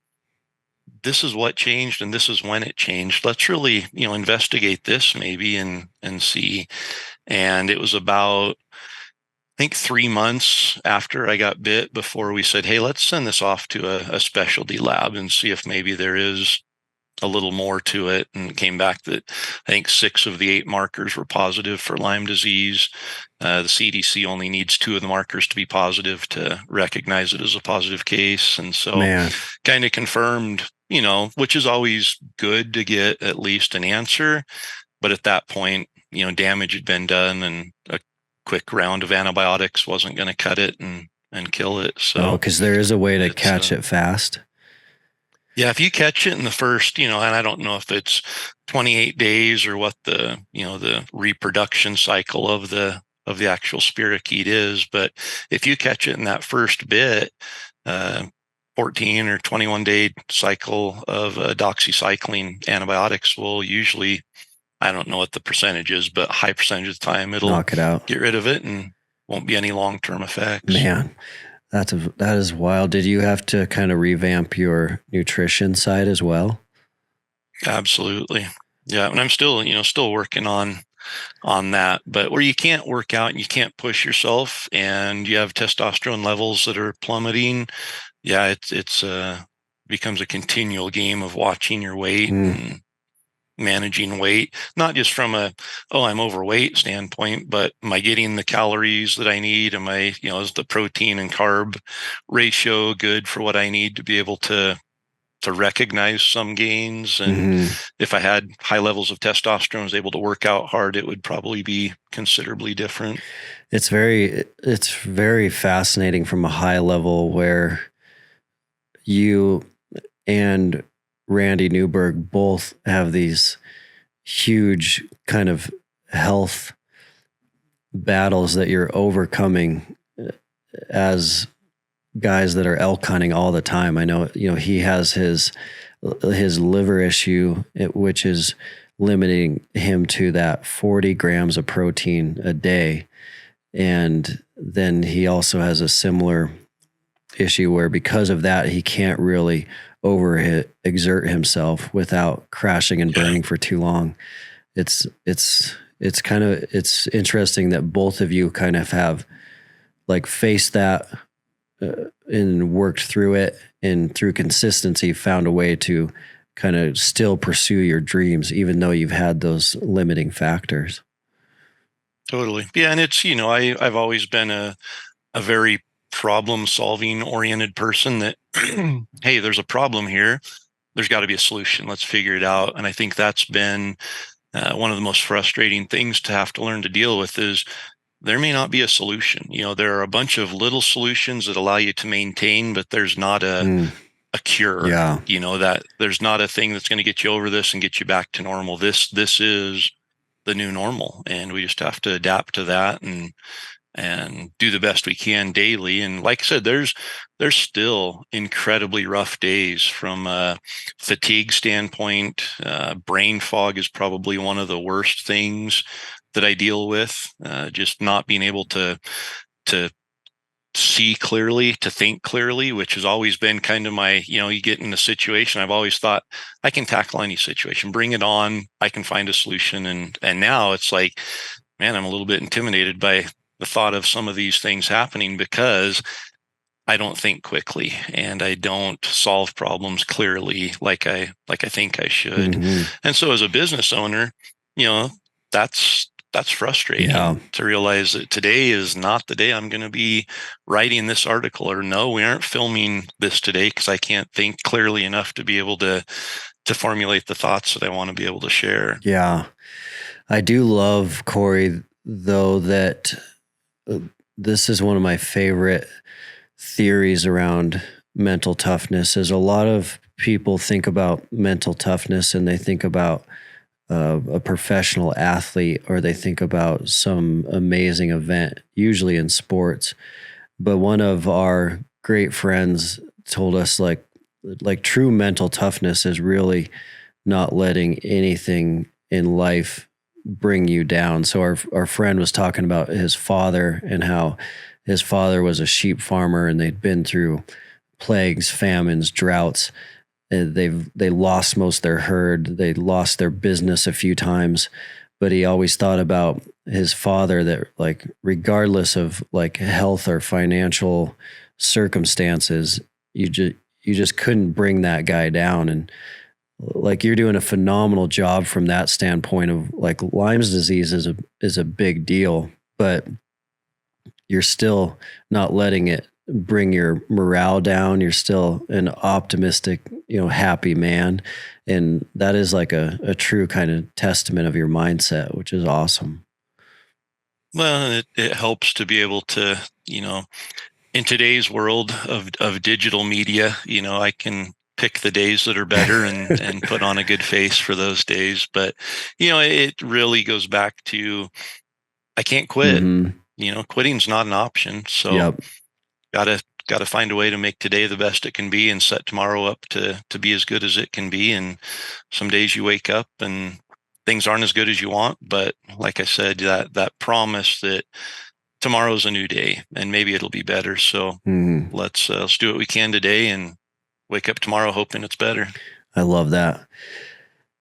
this is what changed and this is when it changed. Let's really, investigate this maybe and see. And it was about, I think 3 months after I got bit before we said, hey, let's send this off to a specialty lab and see if maybe there is a little more to it. And it came back that I think 6 of the 8 markers were positive for Lyme disease. The CDC only needs 2 of the markers to be positive to recognize it as a positive case. And so kind of confirmed, which is always good to get at least an answer. But at that point, damage had been done and a quick round of antibiotics wasn't going to cut it and kill it. So, because there is a way to catch it fast. Yeah, if you catch it in the first, and I don't know if it's 28 days or what the reproduction cycle of the actual spirochete is, but if you catch it in that first bit, uh, 14 or 21 day cycle of doxycycline antibiotics will usually, I don't know what the percentage is, but high percentage of the time it'll Knock it out. get rid of it and won't be any long-term effects. Man, that is wild. Did you have to kind of revamp your nutrition side as well? Absolutely. Yeah, and I'm still working on that, but where you can't work out and you can't push yourself and you have testosterone levels that are plummeting, yeah, it's becomes a continual game of watching your weight Mm, and managing weight, not just from I'm overweight standpoint, but am I getting the calories that I need? Am I, is the protein and carb ratio good for what I need to be able to recognize some gains? And hmm. if I had high levels of testosterone, was able to work out hard, it would probably be considerably different. It's very fascinating from a high level where you and Randy Newberg both have these huge kind of health battles that you're overcoming as guys that are elk hunting all the time. I know, he has his liver issue, which is limiting him to that 40 grams of protein a day. And then he also has a similar issue where because of that, he can't really exert himself without crashing and Yeah, burning for too long. It's it's interesting that both of you kind of have like faced that and worked through it, and through consistency found a way to kind of still pursue your dreams even though you've had those limiting factors. totally. Yeah, and it's, I've always been a very problem solving oriented person that, hey, there's a problem here. There's got to be a solution. Let's figure it out. And I think that's been one of the most frustrating things to have to learn to deal with is there may not be a solution. There are a bunch of little solutions that allow you to maintain, but there's not Mm, a cure. yeah. That there's not a thing that's going to get you over this and get you back to normal. This is the new normal, and we just have to adapt to that and do the best we can daily. And like I said, there's still incredibly rough days from a fatigue standpoint. Brain fog is probably one of the worst things that I deal with. Just not being able to see clearly, to think clearly, which has always been kind of my, you get in a situation. I've always thought I can tackle any situation, bring it on. I can find a solution. And now it's like, man, I'm a little bit intimidated by the thought of some of these things happening because I don't think quickly and I don't solve problems clearly like I think I should. Hmm. And so as a business owner, you know, that's Yeah. frustrating to realize that today is not the day I'm going to be writing this article, or no, we aren't filming this today because I can't think clearly enough to be able to formulate the thoughts that I want to be able to share. Yeah. I do love, Corey, though, that uh, this is one of my favorite theories around mental toughness. Is a lot of people think about mental toughness and they think about a professional athlete, or they think about some amazing event, usually in sports. But one of our great friends told us like true mental toughness is really not letting anything in life bring you down. So our friend was talking about his father and how his father was a sheep farmer and they'd been through plagues, famines, droughts. They lost most of their herd. They lost their business a few times, but he always thought about his father, that like regardless of like health or financial circumstances, you just couldn't bring that guy down. And like you're doing a phenomenal job from that standpoint of like Lyme's disease is a big deal, but you're still not letting it bring your morale down. You're still an optimistic, happy man. And that is like a true kind of testament of your mindset, which is awesome. Well, it helps to be able to, in today's world of digital media, I can pick the days that are better and put on a good face for those days. But, it really goes back to, I can't quit. Quitting's not an option. So Yep. gotta find a way to make today the best it can be and set tomorrow up to be as good as it can be. And some days you wake up and things aren't as good as you want, but like I said, that promise that tomorrow's a new day and maybe it'll be better. So let's do what we can today and wake up tomorrow hoping it's better. I love that.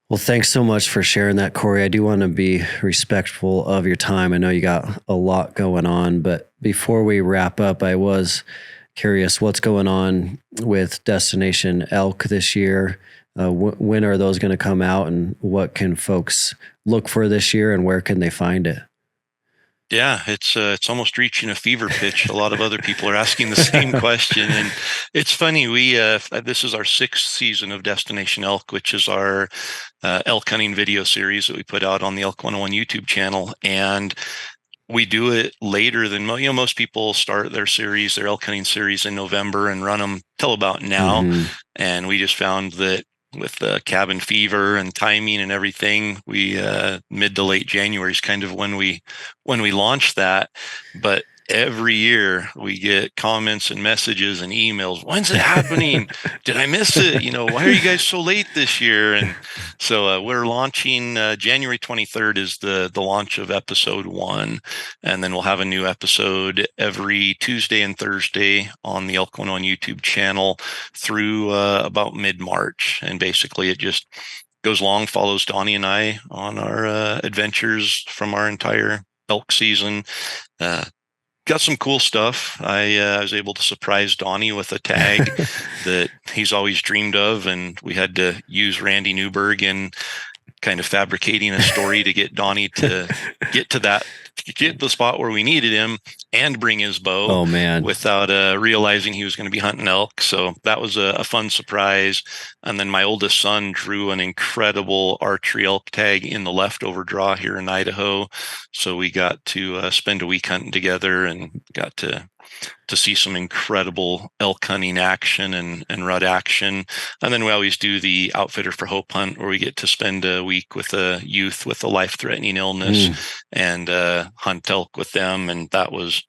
Well, thanks so much for sharing that, Corey. I do want to be respectful of your time. I know you got a lot going on, but before we wrap up, I was curious what's going on with Destination Elk this year. When are those going to come out, and what can folks look for this year, and where can they find it? Yeah, it's almost reaching a fever pitch. A lot of other people are asking the same question, and it's funny. This is our 6th season of Destination Elk, which is our elk hunting video series that we put out on the Elk 101 YouTube channel, and we do it later than most people start their elk hunting series in November and run them till about now. And we just found that with the cabin fever and timing and everything, we mid to late January is kind of when we launched that. But every year we get comments and messages and emails. When's it happening? Did I miss it? Why are you guys so late this year? And so we're launching January 23rd is the launch of episode 1. And then we'll have a new episode every Tuesday and Thursday on the Elk 101 YouTube channel through about mid-March. And basically it just goes along, follows Donnie and I on our adventures from our entire elk season. Got some cool stuff. I was able to surprise Donnie with a tag that he's always dreamed of, and we had to use Randy Newberg in kind of fabricating a story to get Donnie to get to the spot where we needed him and bring his bow. Oh man! Without realizing he was going to be hunting elk. So that was a fun surprise. And then my oldest son drew an incredible archery elk tag in the leftover draw here in Idaho. So we got to spend a week hunting together and got to see some incredible elk hunting action and rut action. And then we always do the Outfitter for Hope hunt, where we get to spend a week with a youth with a life-threatening illness and hunt elk with them. And that was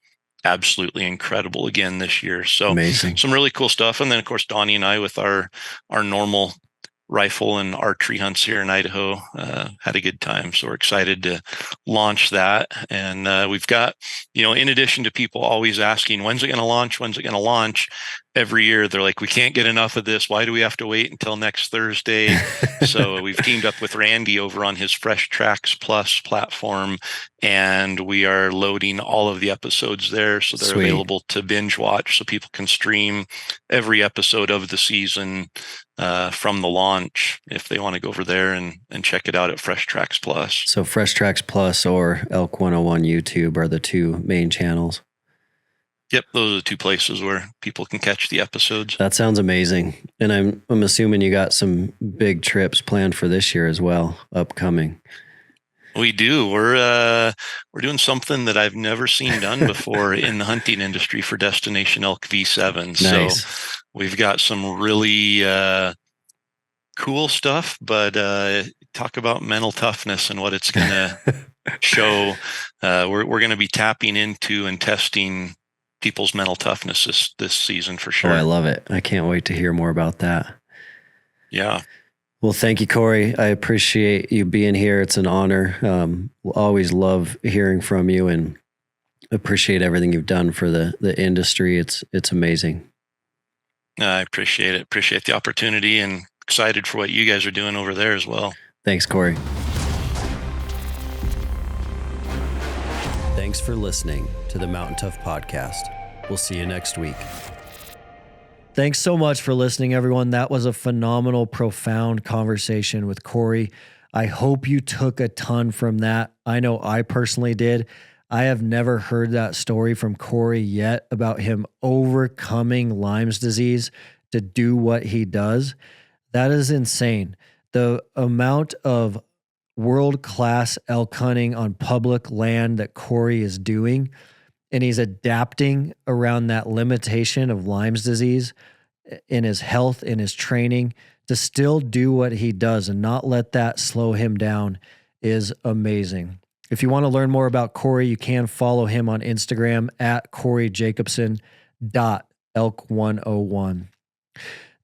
absolutely incredible again this year. So amazing. Some really cool stuff. And then of course, Donnie and I with our normal rifle and archery hunts here in Idaho had a good time. So we're excited to launch that. And we've got, in addition to people always asking, when's it going to launch? When's it going to launch? Every year they're like, we can't get enough of this. Why do we have to wait until next Thursday? So we've teamed up with Randy over on his Fresh Tracks Plus platform, and we are loading all of the episodes there. So they're available to binge watch, so people can stream every episode of the season from the launch if they want to go over there and check it out at Fresh Tracks Plus. So Fresh Tracks Plus or Elk 101 YouTube are the two main channels. Yep, those are the two places where people can catch the episodes. That sounds amazing. And I'm assuming you got some big trips planned for this year as well, upcoming. We do. We're doing something that I've never seen done before in the hunting industry for Destination Elk V7. Nice. So we've got some really cool stuff, but talk about mental toughness and what it's going to show. We're going to be tapping into and testing people's mental toughness this season for sure. Oh, I love it. I can't wait to hear more about that. Yeah. Well, thank you, Corey. I appreciate you being here. It's an honor. We'll always love hearing from you and appreciate everything you've done for the industry. It's amazing. I appreciate it. Appreciate the opportunity and excited for what you guys are doing over there as well. Thanks, Corey. Thanks for listening to the Mountain Tough Podcast. We'll see you next week. Thanks so much for listening, everyone. That was a phenomenal, profound conversation with Corey. I hope you took a ton from that. I know I personally did. I have never heard that story from Corey yet about him overcoming Lyme's disease to do what he does. That is insane. The amount of world-class elk hunting on public land that Corey is doing, and he's adapting around that limitation of Lyme's disease. in his health, in his training, to still do what he does and not let that slow him down is amazing. If you want to learn more about Corey, you can follow him on Instagram at CoreyJacobson.elk101.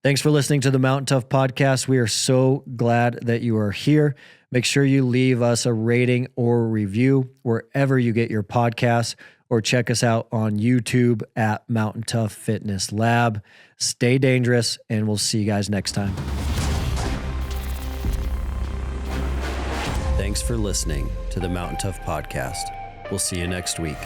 Thanks for listening to the Mountain Tough podcast. We are so glad that you are here. Make sure you leave us a rating or review wherever you get your podcasts, or check us out on YouTube at Mountain Tough Fitness Lab. Stay dangerous, and we'll see you guys next time. Thanks for listening to the Mountain Tough podcast. We'll see you next week.